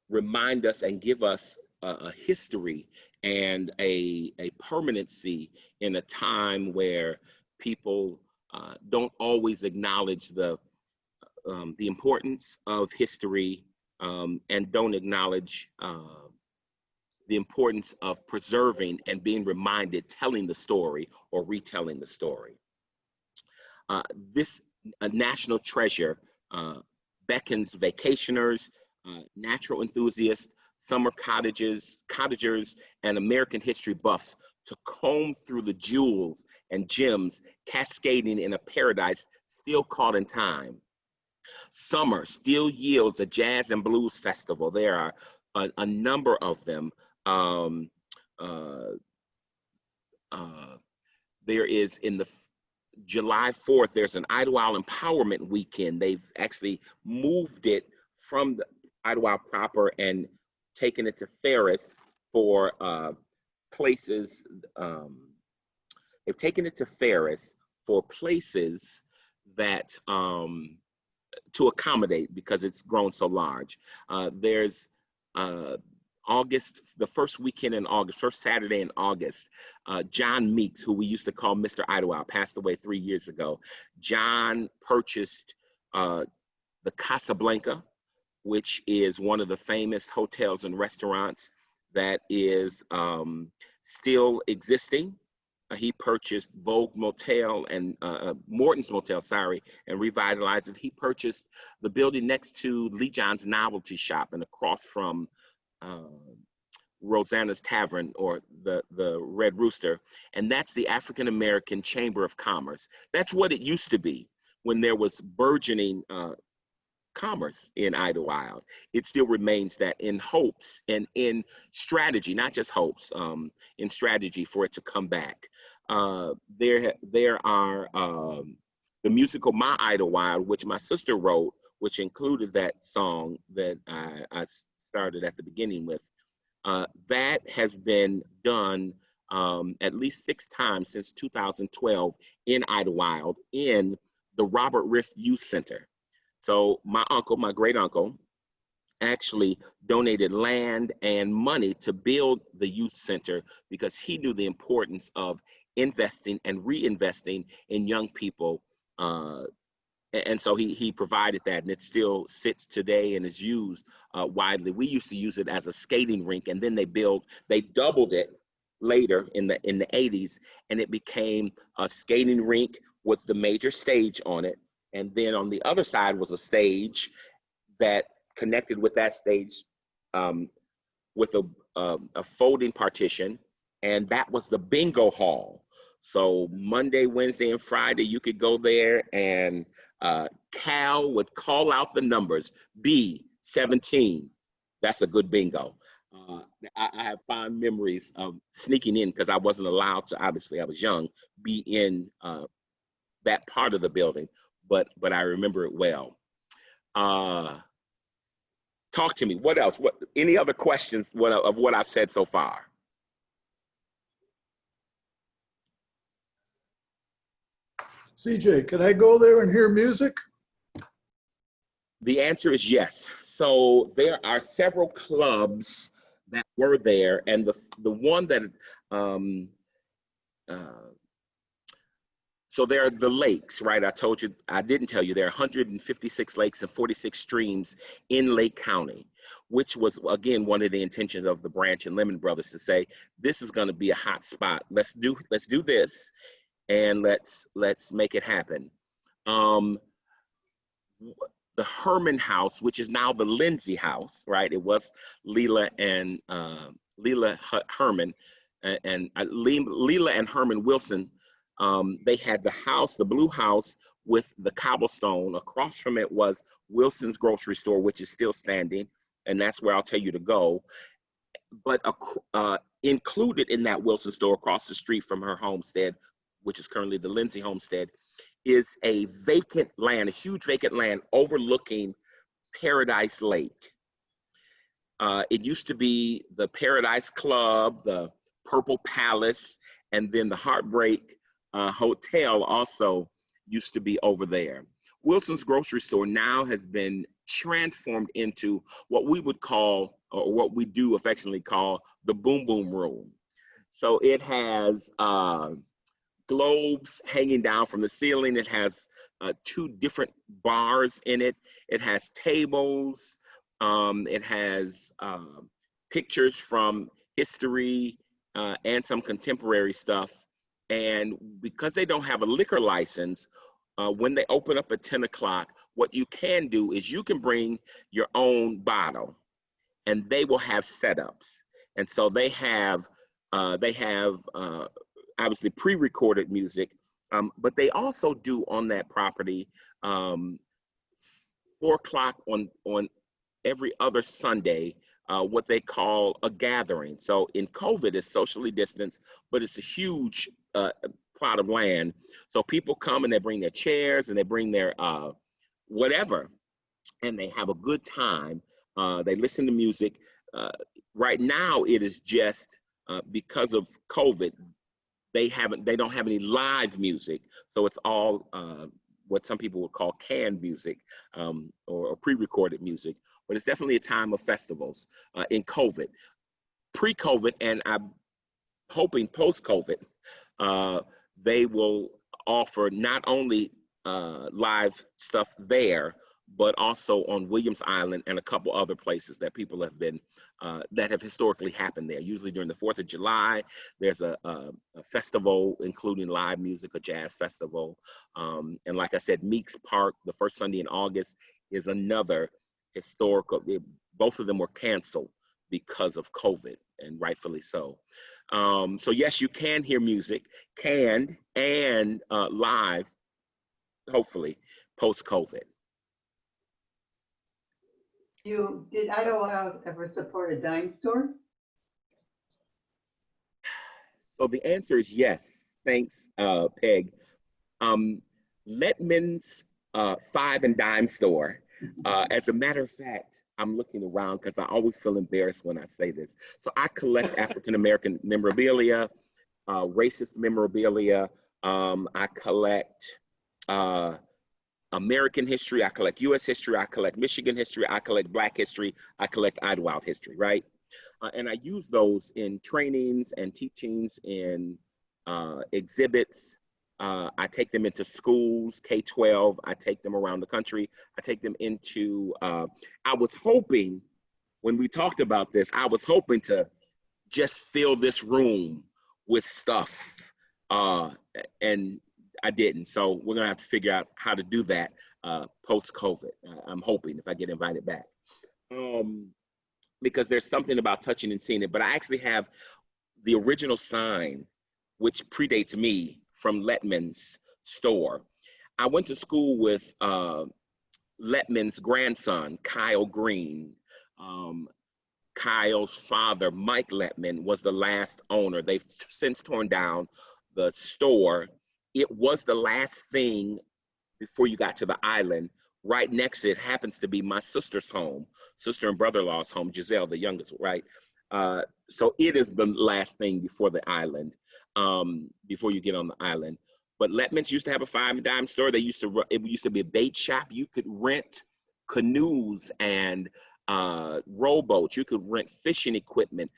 remind us and give us a history and a permanency in a time where people don't always acknowledge the importance of history, and don't acknowledge the importance of preserving and being reminded, telling the story or retelling the story. This national treasure beckons vacationers, natural enthusiasts, summer cottagers, and American history buffs to comb through the jewels and gems cascading in a paradise still caught in time. Summer still yields a jazz and blues festival. There are a number of them. There is in the July 4th, there's an Idlewild Empowerment Weekend. They've actually moved it from the Idlewild proper and taken it to Ferris for places. They've taken it to Ferris for places that to accommodate, because it's grown so large. There's August, the first weekend in August, first Saturday in August, John Meeks, who we used to call Mr. Idlewild, passed away 3 years ago. John purchased the Casablanca, which is one of the famous hotels and restaurants that is still existing. He purchased Vogue Motel and Morton's Motel, and revitalized it. He purchased the building next to Lee John's Novelty Shop and across from Rosanna's Tavern, or the Red Rooster, and that's the African American Chamber of Commerce. That's what it used to be when there was burgeoning commerce in Idlewild. It still remains that, in hopes and in strategy, not just hopes, in strategy for it to come back. There are the musical My Idlewild, which my sister wrote, which included that song that I started at the beginning with. That has been done at least 6 times since 2012 in Idlewild in the Robert Riff Youth Center. So my uncle, my great uncle, actually donated land and money to build the youth center because he knew the importance of investing and reinvesting in young people. And so he provided that, and it still sits today and is used widely. We used to use it as a skating rink, and then they doubled it later in the 80s, and it became a skating rink with the major stage on it. And then on the other side was a stage that connected with that stage with a folding partition, and that was the bingo hall. So Monday, Wednesday, and Friday, you could go there, and Cal would call out the numbers, B17. That's a good bingo. I have fond memories of sneaking in, because I wasn't allowed to, obviously I was young, be in that part of the building, but I remember it well. Talk to me, what else? Any other questions of what I've said so far? CJ, could I go there and hear music? The answer is yes. So there are several clubs that were there, and the one that so there are the lakes, right? I didn't tell you, there are 156 lakes and 46 streams in Lake County, which was, again, one of the intentions of the Branch and Lemon Brothers to say, this is going to be a hot spot. Let's do this, and let's make it happen. The Herman House, which is now the Lindsay House, right? It was Leela and Herman, and Leela and Herman Wilson. They had the house, the blue house with the cobblestone. Across from it was Wilson's grocery store, which is still standing, and that's where I'll tell you to go. But included in that Wilson store, across the street from her homestead, which is currently the Lindsay homestead, is a vacant land, a huge vacant land overlooking Paradise Lake. It used to be the Paradise Club, the Purple Palace, and then the Heartbreak Hotel also used to be over there. Wilson's grocery store now has been transformed into what we would call or what we do affectionately call the boom boom room. So it has globes hanging down from the ceiling. It has 2 different bars in it. It has tables. It has pictures from history and some contemporary stuff. And because they don't have a liquor license, when they open up at 10 o'clock, what you can do is you can bring your own bottle, and they will have setups. And so they have obviously pre-recorded music, but they also do on that property 4 o'clock on every other Sunday, what they call a gathering. So in COVID, it's socially distanced, but it's a huge plot of land. So people come and they bring their chairs and they bring their whatever, and they have a good time. They listen to music. Right now, it is just because of COVID, they don't have any live music. So it's all what some people would call canned music or pre-recorded music. But it's definitely a time of festivals in COVID. Pre-COVID, and I'm hoping post-COVID, they will offer not only live stuff there, but also on Williams Island and a couple other places that people have been, that have historically happened there. Usually during the 4th of July, there's a festival, including live music, a jazz festival. And like I said, Meeks Park, the first Sunday in August, is another historical. Both of them were canceled because of COVID, and rightfully so. So yes, you can hear music, canned and live, hopefully, post-COVID. Did Idlewild ever support a dime store? So the answer is yes. Thanks, Peg. Letman's 5 and dime store. As a matter of fact, I'm looking around because I always feel embarrassed when I say this. So I collect African-American memorabilia, racist memorabilia. I collect American history, I collect US history, I collect Michigan history, I collect Black history, I collect Idlewild history, right? And I use those in trainings and teachings, in exhibits. I take them into schools, K-12, I take them around the country. I take them into, I was hoping, when we talked about this, I was hoping to just fill this room with stuff, and I didn't. So we're gonna have to figure out how to do that post-COVID. I'm hoping, if I get invited back. Because there's something about touching and seeing it, but I actually have the original sign, which predates me, from Letman's store. I went to school with Letman's grandson, Kyle Green. Kyle's father, Mike Letman, was the last owner. They've since torn down the store. It was the last thing before you got to the island. Right next to it happens to be my sister's home, sister and brother-in-law's home, Giselle, the youngest, right? So it is the last thing before the island, before you get on the island. But Letman's used to have a 5 and dime store. It used to be a bait shop. You could rent canoes and rowboats. You could rent fishing equipment.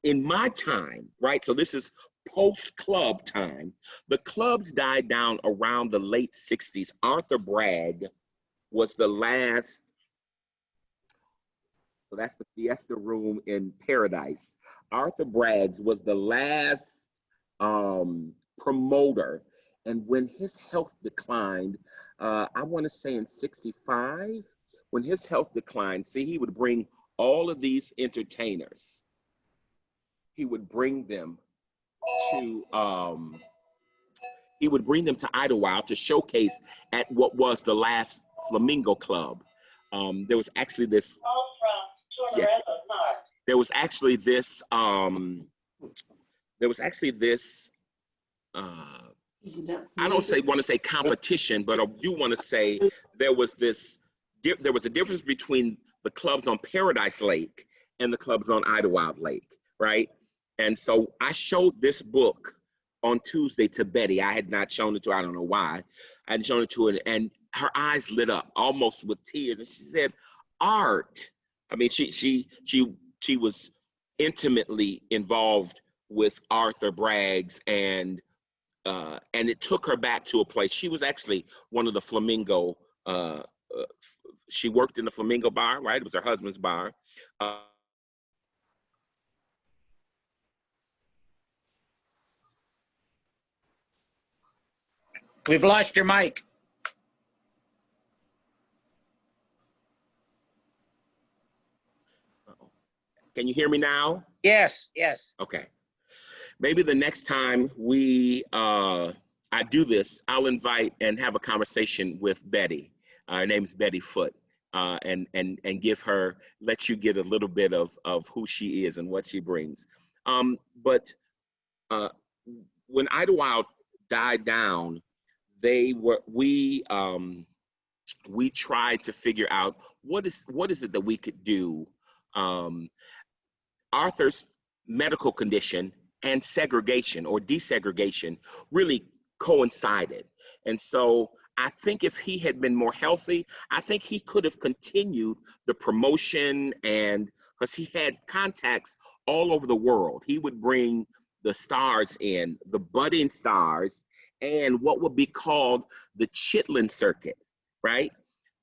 In my time, right? So this is post-club time. The clubs died down around the late 60s. Arthur Bragg was the last, so that's the Fiesta Room in Paradise. Arthur Bragg's was the last promoter. And when his health declined, I want to say in 65, when his health declined, see, he would bring all of these entertainers. He would bring them to Idlewild to showcase at what was the last Flamingo Club. There was actually this, yeah, there was actually this, I don't want to say competition, but I do want to say there was a difference between the clubs on Paradise Lake and the clubs on Idlewild Lake, right? And so I showed this book on Tuesday to Betty. I had not shown it to her, I don't know why. I hadn't shown it to her, and her eyes lit up almost with tears. And she said, Art, I mean, she was intimately involved with Arthur Bragg's, and it took her back to a place. She was actually one of the Flamingo. She worked in the Flamingo bar, right? It was her husband's bar. We've lost your mic. Can you hear me now? Yes, yes. Okay. Maybe the next time I do this, I'll invite and have a conversation with Betty. Her name is Betty Foote, and give her, let you get a little bit of who she is and what she brings. But when Idlewild died down, we tried to figure out what is it that we could do. Arthur's medical condition and segregation or desegregation really coincided. And so I think if he had been more healthy, I think he could have continued the promotion, and because he had contacts all over the world. He would bring the stars in, the budding stars, and what would be called the Chitlin circuit, right?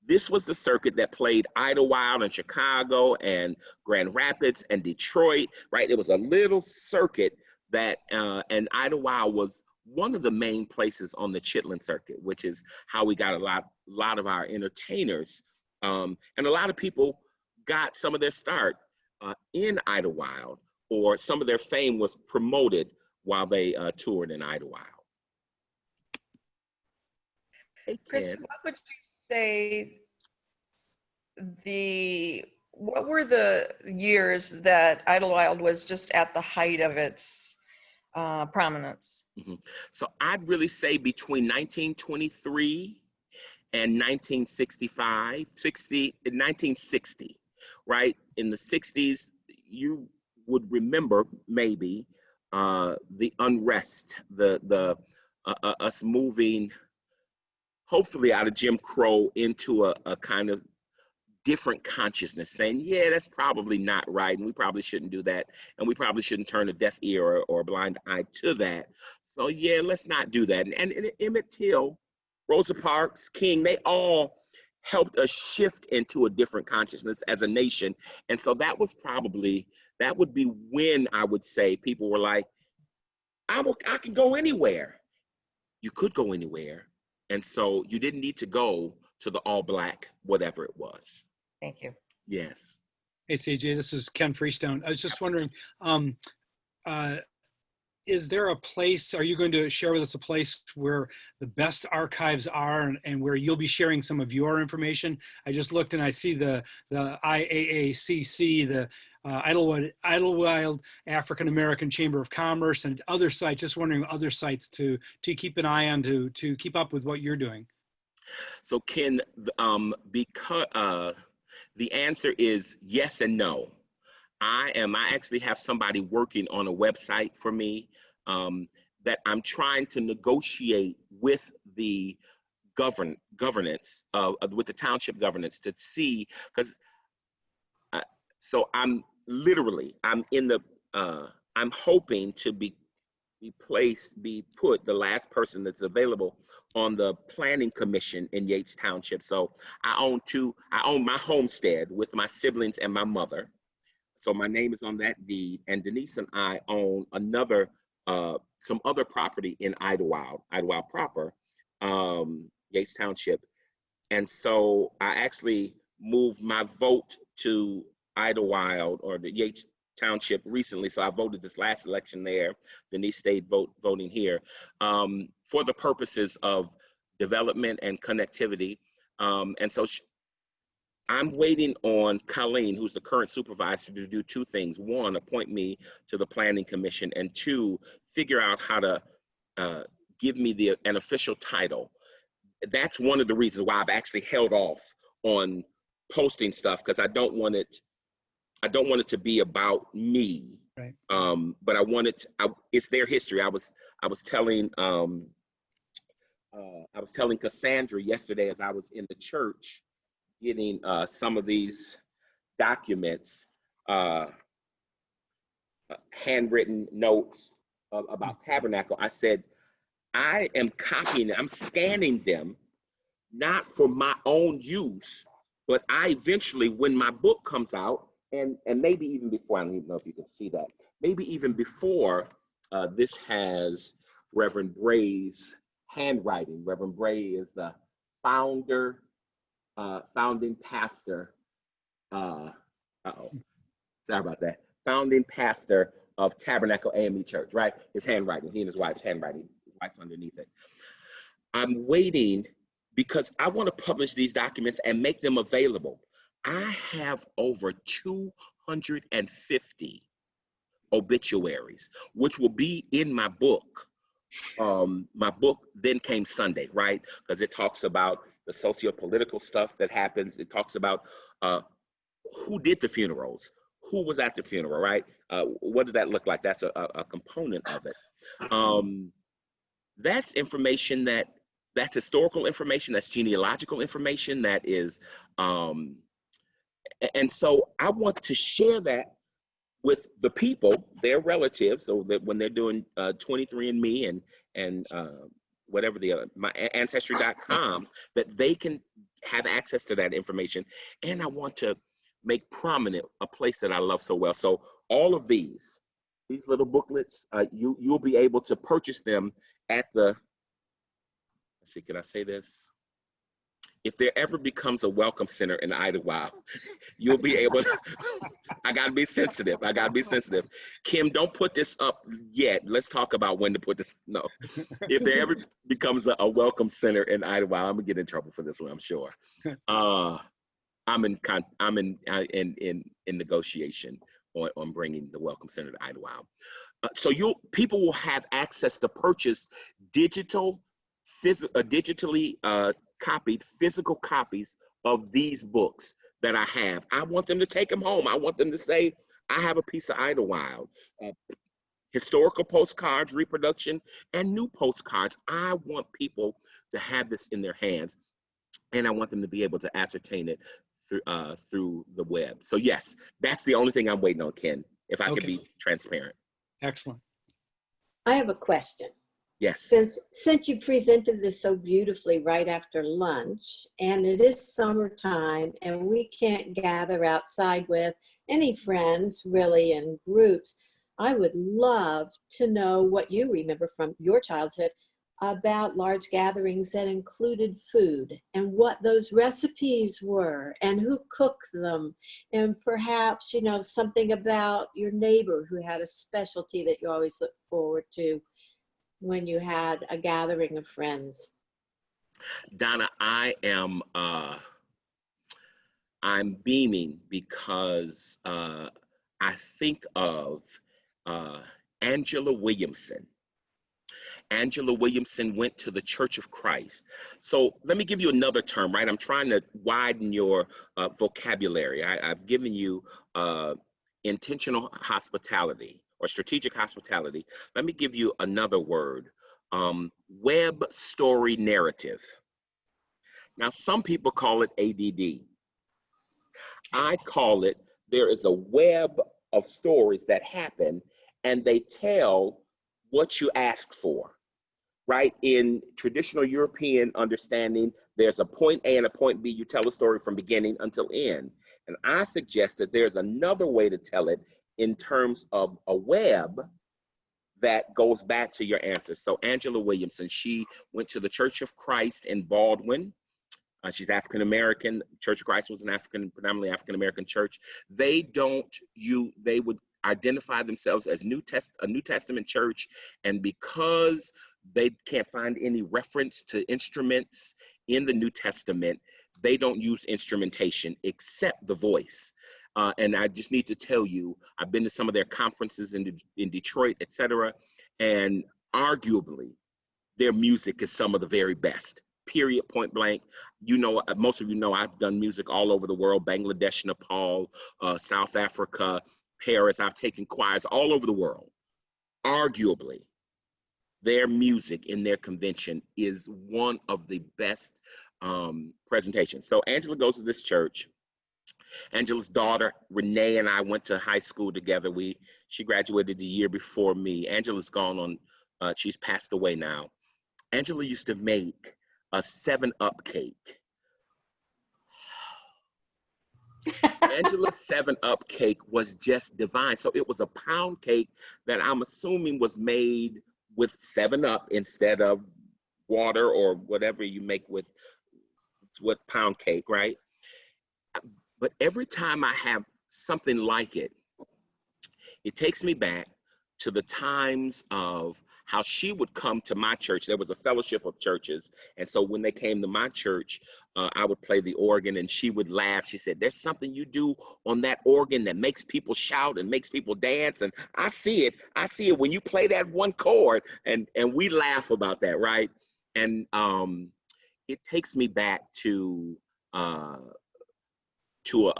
This was the circuit that played Idlewild in Chicago and Grand Rapids and Detroit, right? It was a little circuit that, and Idlewild was one of the main places on the Chitlin circuit, which is how we got a lot of our entertainers. And a lot of people got some of their start in Idlewild, or some of their fame was promoted while they toured in Idlewild. Hey, Chris, Ken. what would you say what were the years that Idlewild was just at the height of its prominence? Mm-hmm. So I'd really say between 1923 and 1960, right? In the 60s, you would remember maybe the unrest, the us moving hopefully out of Jim Crow into a kind of different consciousness, saying, yeah, that's probably not right, and we probably shouldn't do that, and we probably shouldn't turn a deaf ear or a blind eye to that. So yeah, let's not do that. And Emmett Till, Rosa Parks, King, they all helped us shift into a different consciousness as a nation. And so that would be when I would say people were like, I can go anywhere. You could go anywhere. And so you didn't need to go to the all black, whatever it was. Thank you. Yes. Hey, CJ, this is Ken Freestone. I was just wondering, is there a place, are you going to share with us a place where the best archives are, and where you'll be sharing some of your information? I just looked and I see the IAACC, the Idlewild African American Chamber of Commerce, and other sites. Just wondering other sites to keep an eye on to keep up with what you're doing. So Ken, because the answer is yes and no. I actually have somebody working on a website for me that I'm trying to negotiate with the governance, with the township governance, to see, because so I'm hoping to be put the last person that's available on the planning commission in Yates Township. So I own my homestead with my siblings and my mother. So my name is on that deed, and Denise and I own some other property in Idlewild proper, Yates Township. And so I actually moved my vote to Idlewild, or the Yates Township, recently. So I voted this last election there. Denise stayed voting here for the purposes of development and connectivity. And so I'm waiting on Colleen, who's the current supervisor, to do two things. One, appoint me to the planning commission, and two, figure out how to give me an official title. That's one of the reasons why I've actually held off on posting stuff, because I don't want it to be about me. Right. But it's their history. I was telling Cassandra yesterday, as I was in the church getting some of these documents, handwritten notes about Tabernacle, I said, I am copying them, I'm scanning them, not for my own use, but I eventually, when my book comes out, and maybe even before, I don't even know if you can see that, maybe even before this has Reverend Bray's handwriting. Reverend Bray is the founding pastor, sorry about that, founding pastor of Tabernacle AME Church, right? His handwriting, he and his wife's handwriting, his wife's underneath it. I'm waiting because I want to publish these documents and make them available. I have over 250 obituaries, which will be in my book. My book, Then Came Sunday, right? Because it talks about the socio-political stuff that happens. It talks about who did the funerals, who was at the funeral, right? What did that look like? That's a component of it. That's information that's historical information, that's genealogical information, that is, and so I want to share that with the people, their relatives, so that when they're doing 23andMe and whatever my ancestry.com, that they can have access to that information. And I want to make prominent a place that I love so well. So all of these little booklets, you'll be able to purchase them at the, let's see, can I say this? If there ever becomes a welcome center in Idlewild, you'll be able to, I gotta be sensitive. Kim, don't put this up yet. Let's talk about when to put this, no. If there ever becomes a welcome center in Idlewild, I'm gonna get in trouble for this one, I'm sure. I'm in negotiation on bringing the welcome center to Idlewild. So people will have access to purchase digitally copied physical copies of these books that I have. I want them to take them home. I want them to say, I have a piece of Idlewild. Historical postcards, reproduction, and new postcards. I want people to have this in their hands, and I want them to be able to ascertain it through the web. So yes, that's the only thing I'm waiting on, Ken, if I could be transparent. Excellent. I have a question. Yes. Since you presented this so beautifully right after lunch, and it is summertime, and we can't gather outside with any friends really in groups, I would love to know what you remember from your childhood about large gatherings that included food, and what those recipes were, and who cooked them, and perhaps, something about your neighbor who had a specialty that you always looked forward to when you had a gathering of friends. Donna, I'm beaming because I think of Angela Williamson. Angela Williamson went to the Church of Christ. So let me give you another term, right? I'm trying to widen your vocabulary. I've given you intentional hospitality or strategic hospitality. Let me give you another word, web story narrative. Now, some people call it ADD. I call it, there is a web of stories that happen and they tell what you asked for, right? In traditional European understanding, there's a point A and a point B. You tell a story from beginning until end. And I suggest that there's another way to tell it in terms of a web that goes back to your answers. So Angela Williamson, she went to the Church of Christ in Baldwin. She's African-American. Church of Christ was an predominantly African-American church. They would identify themselves as a New Testament church. And because they can't find any reference to instruments in the New Testament, they don't use instrumentation except the voice. And I just need to tell you, I've been to some of their conferences in Detroit, et cetera, and arguably their music is some of the very best, period, point blank. Most of you know I've done music all over the world, Bangladesh, Nepal, South Africa, Paris. I've taken choirs all over the world. Arguably, their music in their convention is one of the best presentations. So Angela goes to this church Angela's daughter, Renee, and I went to high school together. She graduated the year before me. Angela's gone on, she's passed away now. Angela used to make a 7-Up cake. Angela's 7-Up cake was just divine. So it was a pound cake that I'm assuming was made with 7-Up instead of water or whatever you make with pound cake, right? But every time I have something like it, it takes me back to the times of how she would come to my church. There was a fellowship of churches. And so when they came to my church, I would play the organ and she would laugh. She said, there's something you do on that organ that makes people shout and makes people dance. And I see it when you play that one chord, and we laugh about that, right? And it takes me back to a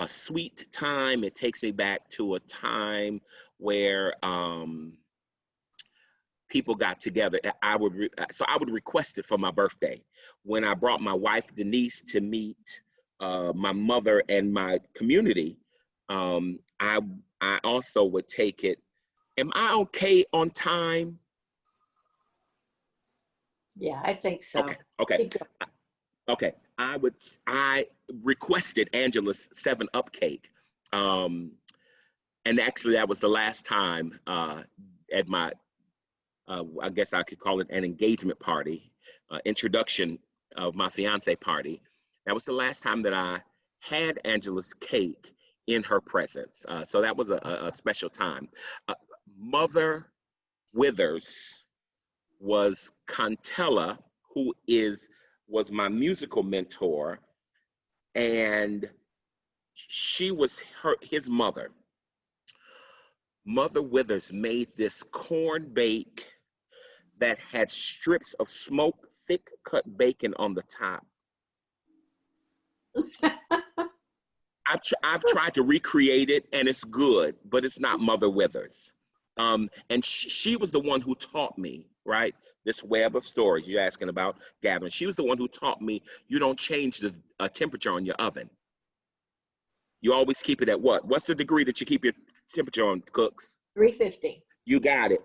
sweet time. It takes me back to a time where people got together. I would request it for my birthday. When I brought my wife Denise to meet my mother and my community, I also would take it. Am I okay on time? Yeah, I think so. Okay. Okay. I requested Angela's 7-Up cake. And actually that was the last time at my, I guess I could call it an engagement party, introduction of my fiance party. That was the last time that I had Angela's cake in her presence. So that was a special time. Mother Withers was Contella, who was my musical mentor, and she was his mother. Mother Withers made this corn bake that had strips of smoked thick cut bacon on the top. I've tried to recreate it and it's good, but it's not Mother Withers. And she was the one who taught me, right? This web of stories you're asking about, Gavin. She was the one who taught me you don't change the temperature on your oven. You always keep it at what? What's the degree that you keep your temperature on, Cooks? 350. You got it.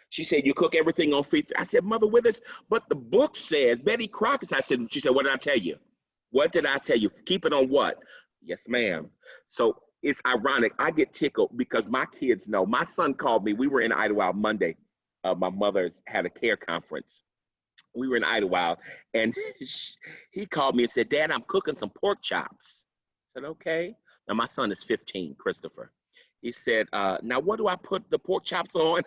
She said, you cook everything on 350. I said, Mother Withers, but the book says, Betty Crocker. She said, what did I tell you? What did I tell you? Keep it on what? Yes, ma'am. So it's ironic. I get tickled because my kids know. My son called me. We were in Idlewild Monday. My mother's had a care conference. We were in Idlewild, and he called me and said, Dad, I'm cooking some pork chops. I said, okay. Now, my son is 15, Christopher. He said, now what do I put the pork chops on?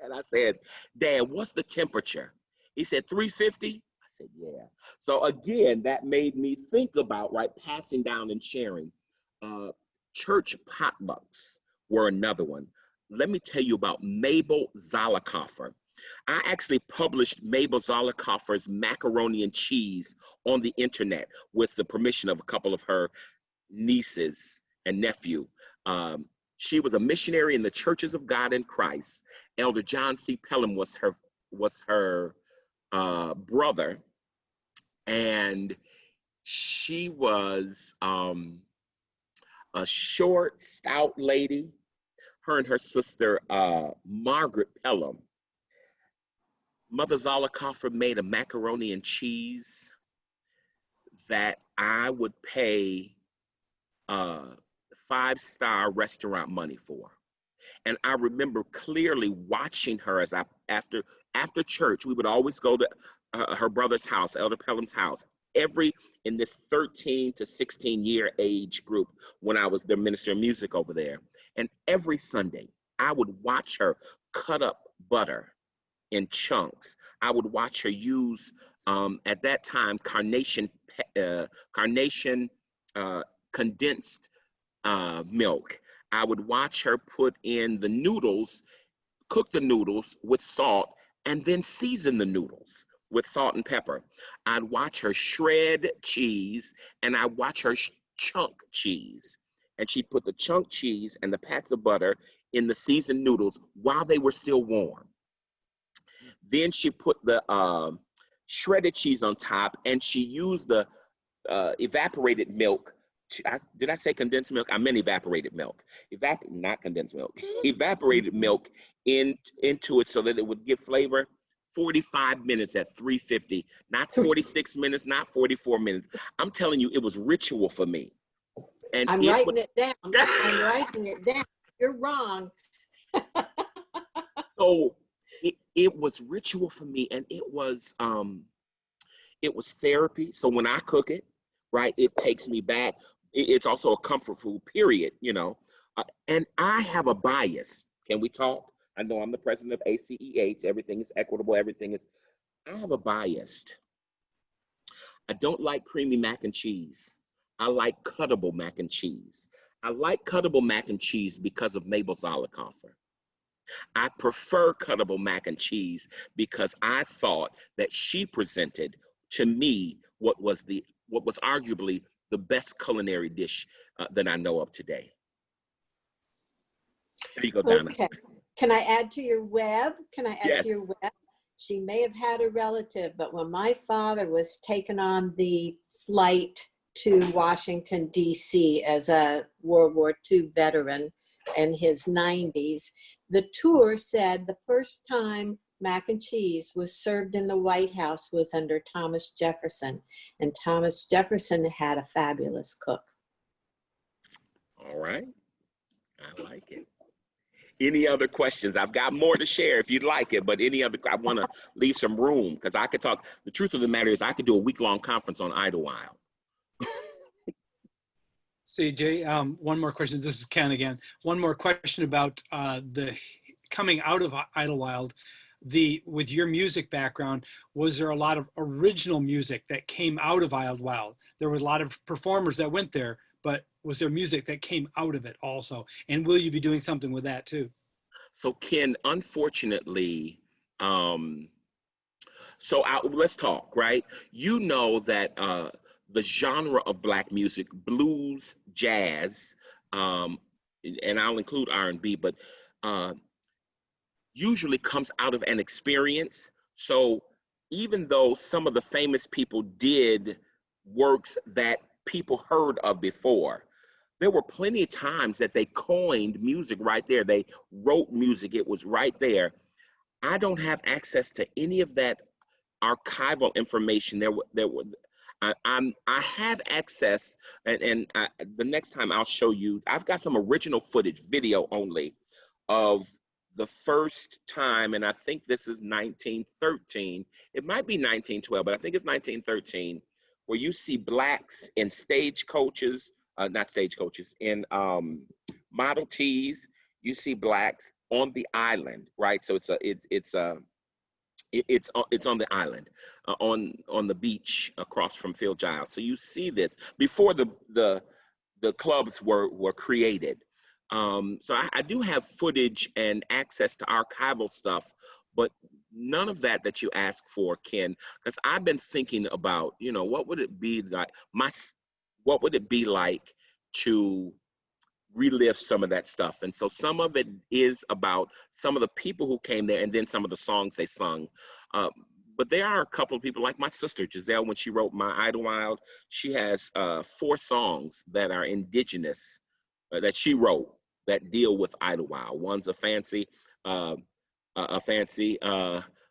And I said, Dad, what's the temperature? He said, 350. I said, yeah. So again, that made me think about, right, passing down and sharing. Church potlucks were another one. Let me tell you about Mabel Zollicoffer. I actually published Mabel Zollicoffer's macaroni and cheese on the internet with the permission of a couple of her nieces and nephew. She was a missionary in the Churches of God in Christ. Elder John C. Pelham was her brother, and she was a short, stout lady. Her and her sister, Margaret Pelham. Mother Zollicoffer made a macaroni and cheese that I would pay 5-star restaurant money for. And I remember clearly watching her as after church, we would always go to her brother's house, Elder Pelham's house, in this 13 to 16 year age group when I was the minister of music over there. And every Sunday, I would watch her cut up butter in chunks. I would watch her use, at that time, carnation condensed milk. I would watch her put in the noodles, cook the noodles with salt, and then season the noodles with salt and pepper. I'd watch her shred cheese, and I'd watch her chunk cheese. And she'd put the chunk cheese and the pats of butter in the seasoned noodles while they were still warm. Then she put the shredded cheese on top, and she used the evaporated milk did I say condensed milk? I meant evaporated milk. Not condensed milk. Evaporated milk into it so that it would give flavor. 45 minutes at 350, not 46 minutes, not 44 minutes. I'm telling you, it was ritual for me. And I'm writing it down. I'm writing it down. You're wrong. So it was ritual for me, and it was therapy. So when I cook it, right, it takes me back. It's also a comfort food, period, you know. And I have a bias. Can we talk? I know I'm the president of ACEH. Everything is equitable. Everything is. I have a bias. I don't like creamy mac and cheese. I like cuttable mac and cheese. I like cuttable mac and cheese because of Mabel Zollicoffer. I prefer cuttable mac and cheese because I thought that she presented to me what was arguably the best culinary dish that I know of today. There you go, Donna. Okay. Can I add to your web? Can I add Yes. to your web? She may have had a relative, but when my father was taken on the flight to Washington, D.C. as a World War II veteran in his 90s, the tour said the first time mac and cheese was served in the White House was under Thomas Jefferson, and Thomas Jefferson had a fabulous cook. All right. I like it. Any other questions? I've got more to share if you'd like it, but I want to leave some room because I could talk. The truth of the matter is I could do a week-long conference on Idlewild. CJ, one more question. This is Ken again. One more question about the coming out of Idlewild. With your music background, was there a lot of original music that came out of Idlewild? There were a lot of performers that went there, but was there music that came out of it also? And will you be doing something with that too? So Ken, unfortunately, let's talk, right? You know that the genre of Black music, blues, jazz, and I'll include R&B, but usually comes out of an experience. So even though some of the famous people did works that people heard of before, there were plenty of times that they coined music right there. They wrote music, it was right there. I don't have access to any of that archival information. I have access, and the next time I'll show you, I've got some original footage, video only, of the first time, and I think this is 1913. It might be 1912, but I think it's 1913, where you see Blacks in stagecoaches, not stagecoaches, in Model Ts. You see Blacks on the island, right? So it's on the island, on the beach across from Phil Giles. So you see this before the clubs were created. So I do have footage and access to archival stuff, but none of that you ask for, Ken, because I've been thinking about, what would it be like to relive some of that stuff. And so some of it is about some of the people who came there and then some of the songs they sung. But there are a couple of people like my sister, Giselle, when she wrote My Idlewild, she has 4 songs that are indigenous that she wrote that deal with Idlewild. One's a fancy,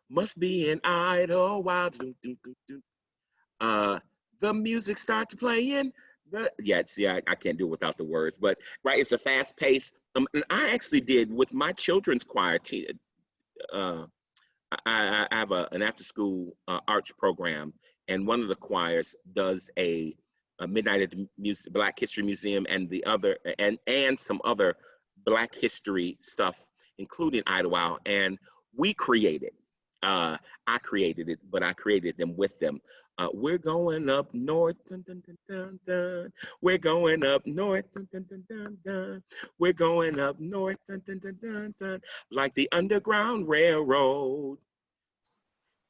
must be in Idlewild. The music starts playing. I can't do it without the words, but right, it's a fast pace. And I actually did with my children's choir. I have an after-school arts program, and one of the choirs does a Midnight at the Black History Museum, and the other and some other Black history stuff, including Idlewild. And we created. I created it, but I created them with them. We're going up north, dun, dun, dun, dun, dun. We're going up north, dun, dun, dun, dun, dun. We're going up north, dun, dun, dun, dun, dun. Like the Underground Railroad.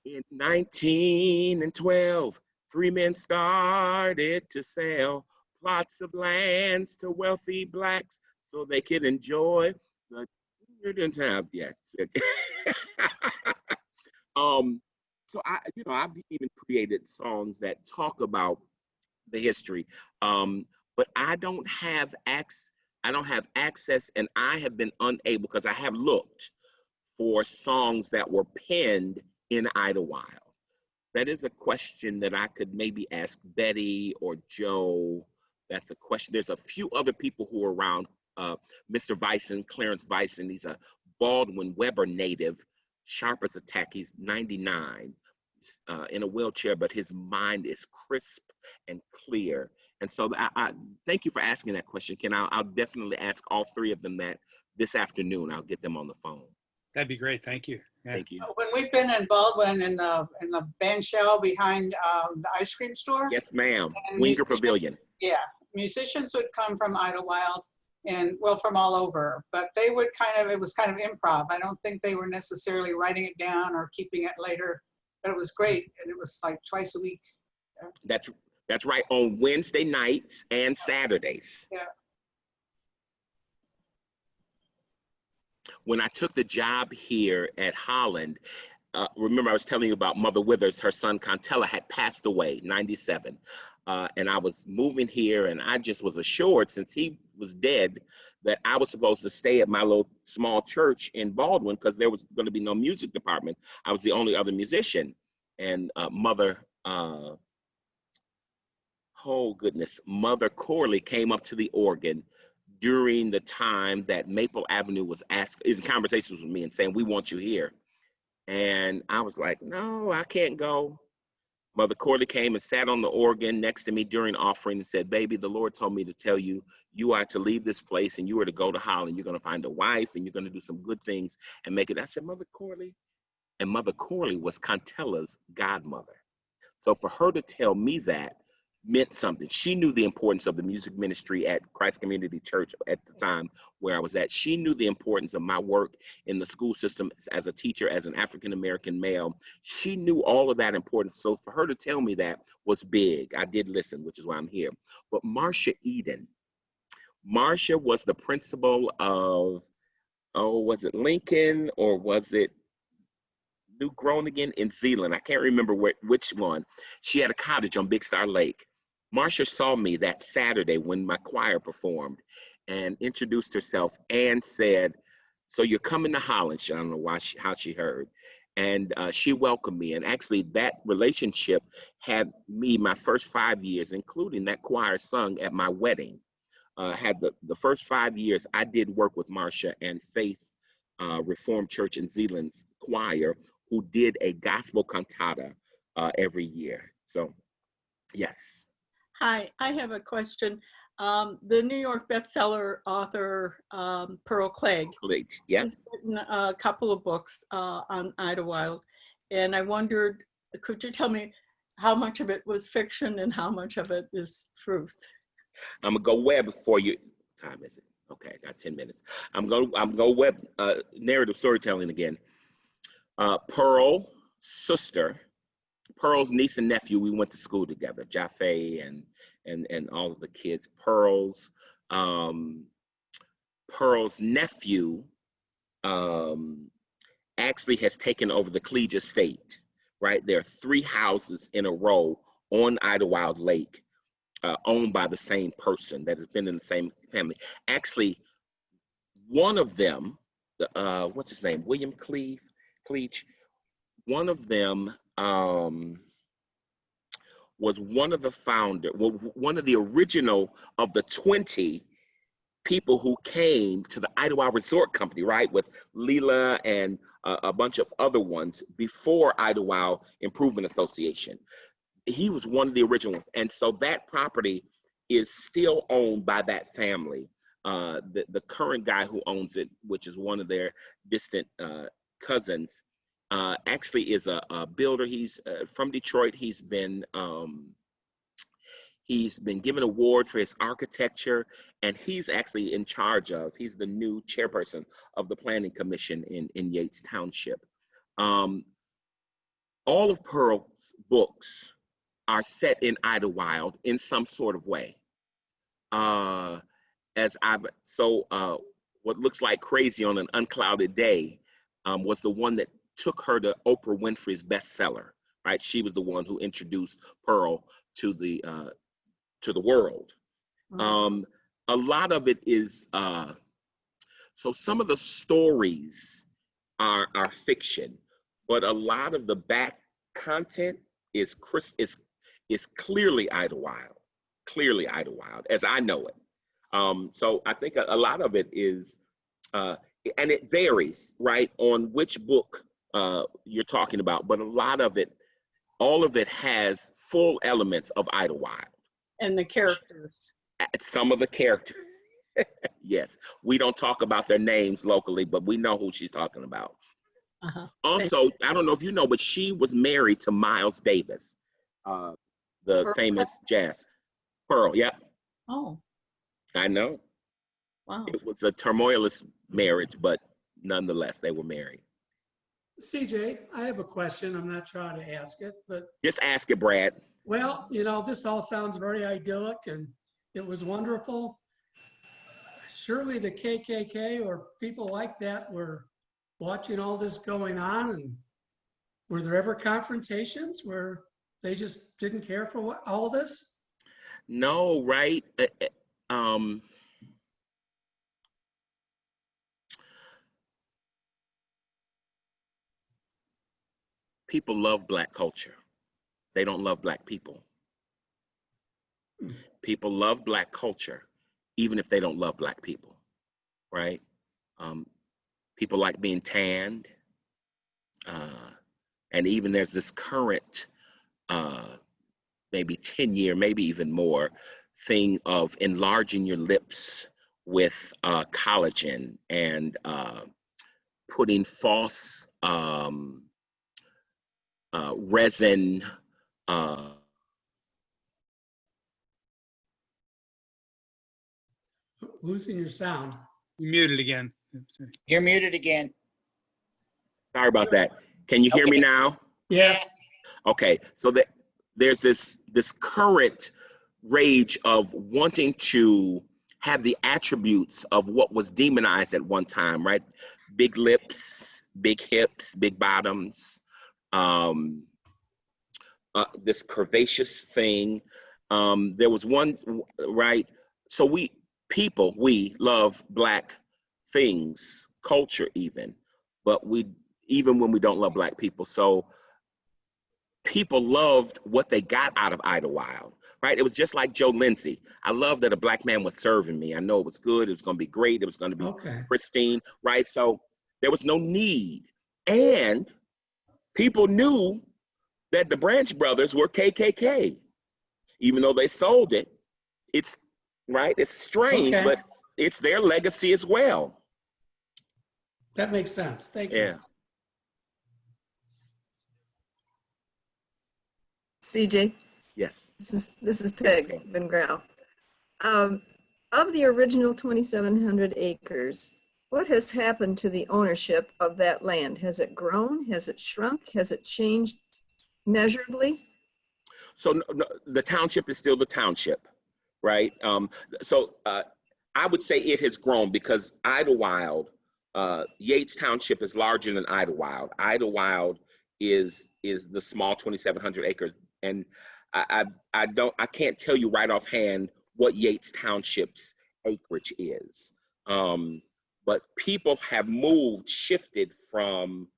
In 1912, 3 men started to sell plots of lands to wealthy Blacks so they could enjoy the So I've even created songs that talk about the history. but I don't have access, and I have been unable, because I have looked for songs that were penned in Idlewild. That is a question that I could maybe ask Betty or Joe. That's a question. There's a few other people who are around. Mr. Vyson, Clarence Vyson, he's a Baldwin Weber native, sharp as a tack. He's 99, in a wheelchair, but his mind is crisp and clear. And so I thank you for asking that question, Ken. I'll definitely ask all three of them that this afternoon. I'll get them on the phone. That'd be great. Thank you. Yeah. Thank you. When we've been in Baldwin in the band shell behind the ice cream store. Yes, ma'am. And Winger Pavilion. Yeah, musicians would come from Idlewild and, well, from all over, but they would it was kind of improv. I don't think they were necessarily writing it down or keeping it later, but it was great. And it was like twice a week. That's right, on Wednesday nights and Saturdays. Yeah. When I took the job here at Holland, remember I was telling you about Mother Withers, her son Contella had passed away, 97. And I was moving here, and I just was assured, since he was dead, that I was supposed to stay at my little small church in Baldwin, because there was going to be no music department. I was the only other musician. And Mother Corley came up to the organ during the time that Maple Avenue was in conversations with me and saying, "We want you here." And I was like, "No, I can't go." Mother Corley came and sat on the organ next to me during offering and said, "Baby, the Lord told me to tell you, you are to leave this place and you are to go to Holland. You're going to find a wife and you're going to do some good things and make it." I said, "Mother Corley?" And Mother Corley was Contella's godmother. So for her to tell me that meant something. She knew the importance of the music ministry at Christ Community Church at the time where I was at. She knew the importance of my work in the school system as a teacher, as an African-American male. She knew all of that importance. So for her to tell me that was big. I did listen, which is why I'm here. But Marcia Eden. Marcia was the principal of, was it Lincoln or was it New Groningen in Zeeland? I can't remember which one. She had a cottage on Big Star Lake. Marcia saw me that Saturday when my choir performed and introduced herself and said, "So you're coming to Holland." I don't know how she heard. And she welcomed me. And actually that relationship had me my first 5 years, including that choir sung at my wedding. Had the first 5 years, I did work with Marcia and Faith Reformed Church in Zeeland's choir, who did a gospel cantata every year. So, yes. Hi, I have a question. The New York bestseller author, Pearl Clegg, Yeah. she's written a couple of books on Idlewild, and I wondered, could you tell me how much of it was fiction and how much of it is truth? I'm gonna go web for you. What time is it? Okay, I got 10 minutes. I'm go web narrative storytelling again. Pearl's sister, Pearl's niece and nephew, we went to school together, Jaffe and all of the kids. Pearl's nephew actually has taken over the Cleage estate, right? There are 3 houses in a row on Idlewild Lake, owned by the same person that has been in the same family. Actually, one of them, what's his name? William Cleage. One of them was one of the one of the original of the 20 people who came to the Idlewild Resort Company, right? With Leela and a bunch of other ones before Idlewild Improvement Association. He was one of the original ones. And so that property is still owned by that family. The current guy who owns it, which is one of their distant cousins, actually is a builder. He's from Detroit. He's been given an award for his architecture, and he's actually in charge of, he's the new chairperson of the Planning Commission in Yates Township. All of Pearl's books are set in Idlewild in some sort of way. What looks like Crazy on an Unclouded Day was the one that took her to Oprah Winfrey's bestseller, right? She was the one who introduced Pearl to the world. A lot of it is, so some of the stories are fiction, but a lot of the back content is clearly Idlewild, as I know it. So I think a lot of it is, and it varies, right, on which book you're talking about, but a lot of it, all of it has full elements of Idlewild. And the characters. Some of the characters, yes. We don't talk about their names locally, but we know who she's talking about. Also, I don't know if you know, but she was married to Miles Davis, the Pearl? famous jazz. Pearl, yeah. Oh, I know. wow. It was a turmoilous marriage, but nonetheless, they were married. CJ, I have a question. I'm not trying to ask it, but Just ask it, Brad. well, you know, this all sounds very idyllic and it was wonderful. Surely the KKK or people like that were watching all this going on, and were there ever confrontations where they just didn't care for all this? No, right? People love Black culture. They don't love Black people. People love Black culture, even if they don't love Black people, right? People like being tanned. And even there's this current, maybe 10-year, maybe even more, thing of enlarging your lips with collagen and putting false resin. Losing your sound. You muted again. You're muted again. Sorry about that. Can you hear me now? Yes. Okay, so there's this current rage of wanting to have the attributes of what was demonized at one time, right? Big lips, big hips, big bottoms, this curvaceous thing. There was one, right? So we love Black things, culture even, but even when we don't love Black people. So people loved what they got out of Idlewild, right? It was just like Joe Lindsay. I love that a Black man was serving me. I know it was good. It was going to be great. It was going to be pristine, right? So there was no need. And people knew that the Branch brothers were KKK, even though they sold it. It's right. It's strange, but it's their legacy as well. That makes sense. Thank you. Yeah. CJ? Yes. This is Peg Van Grau. Of the original 2,700 acres, what has happened to the ownership of that land? Has it grown? Has it shrunk? Has it changed measurably? So the township is still the township, right? I would say it has grown because Idlewild, Yates Township is larger than Idlewild. Idlewild is the small 2,700 acres. And I can't tell you right offhand what Yates Township's acreage is. But people have shifted from,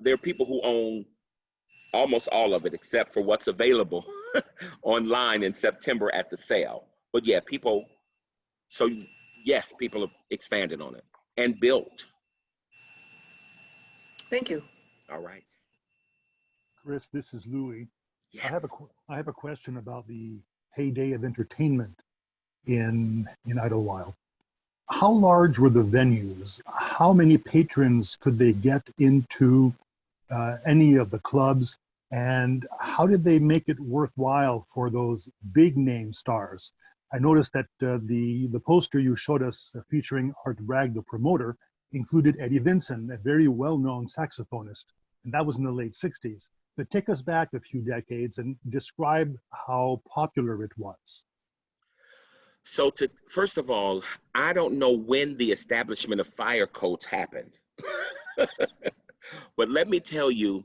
there are people who own almost all of it except for what's available online in September at the sale. But yeah, people have expanded on it and built. Thank you. All right. Chris, this is Louis. Yes. I have a question about the heyday of entertainment in Idlewild. How large were the venues? How many patrons could they get into any of the clubs? And how did they make it worthwhile for those big name stars? I noticed that the poster you showed us featuring Art Bragg, the promoter, included Eddie Vinson, a very well-known saxophonist, and that was in the late 60s. But take us back a few decades and describe how popular it was. So first of all, I don't know when the establishment of fire codes happened. But let me tell you,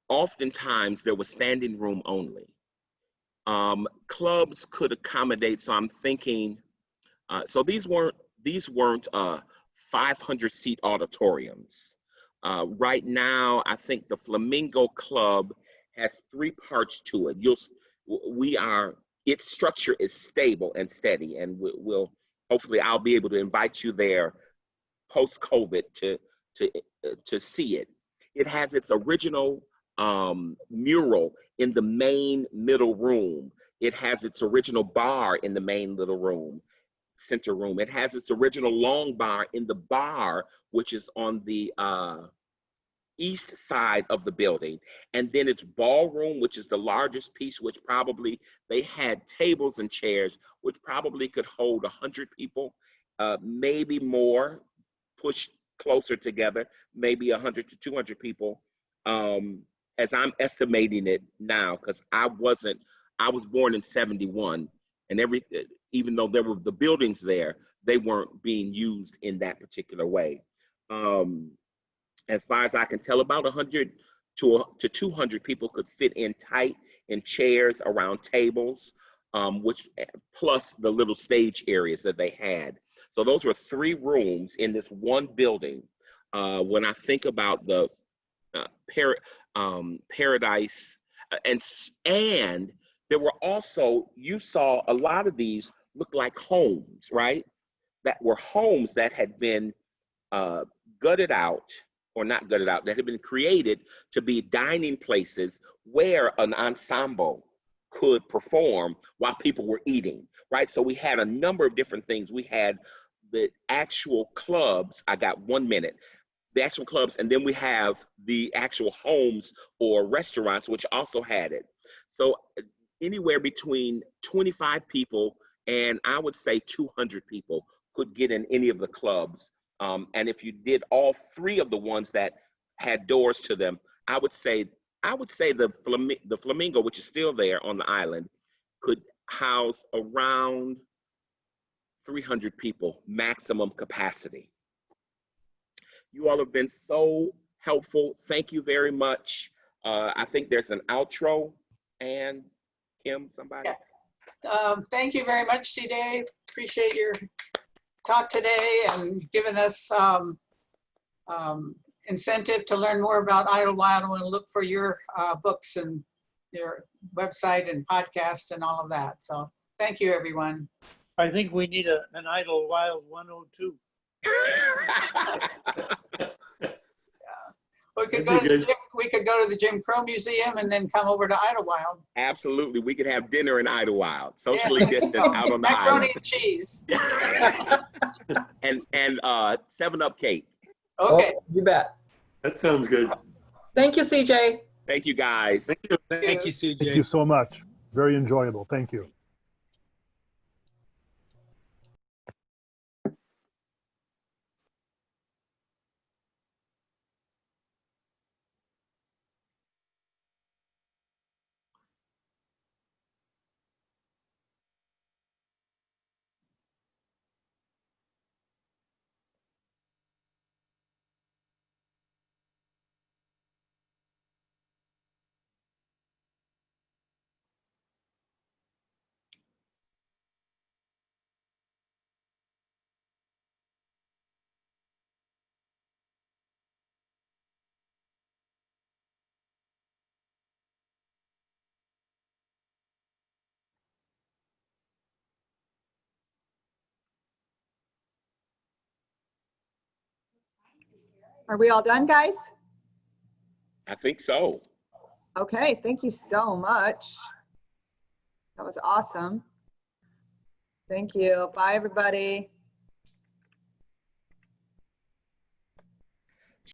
oftentimes there was standing room only. Clubs could accommodate, so I'm thinking, so these weren't 500 seat auditoriums. Right now, I think the Flamingo Club has 3 parts to it. Its structure is stable and steady, and we'll hopefully I'll be able to invite you there post-COVID to see it. It has its original mural in the main middle room. It has its original bar in the main center room. It has its original long bar in the bar, which is on the east side of the building. And then its ballroom, which is the largest piece, which probably they had tables and chairs, which probably could hold 100 people, maybe more, pushed closer together, maybe 100 to 200 people, as I'm estimating it now, because I was born in 71, and even though there were the buildings there, they weren't being used in that particular way. As far as I can tell, about 100 to 200 people could fit in tight in chairs around tables, which plus the little stage areas that they had. So those were 3 rooms in this one building. When I think about the Paradise, and there were also, you saw a lot of these look like homes, right? That were homes that had been gutted out, or not gutted out, that had been created to be dining places where an ensemble could perform while people were eating, right? So we had a number of different things. We had the actual clubs. I got 1 minute. The actual clubs, and then we have the actual homes or restaurants, which also had it. So anywhere between 25 people and I would say 200 people could get in any of the clubs. And if you did all 3 of the ones that had doors to them, I would say the Flamingo, which is still there on the island, could house around 300 people maximum capacity. You all have been so helpful. Thank you very much. I think there's an outro, and Kim, somebody? Yeah. Thank you very much, C-Day. Appreciate your talk today and giving us incentive to learn more about Idlewild. and look for your books and your website and podcast and all of that. So thank you, everyone. I think we need an Idlewild 102. We could go to the Jim Crow Museum and then come over to Idlewild. Absolutely, we could have dinner in Idlewild, socially distanced out on the macaroni island. and cheese. and 7-Up cake. Okay. Oh, you bet. That sounds good. Thank you, CJ. Thank you, guys. Thank you, CJ. Thank you so much. Very enjoyable. Thank you. Are we all done, guys? I think so. Okay, thank you so much. That was awesome. Thank you. Bye, everybody.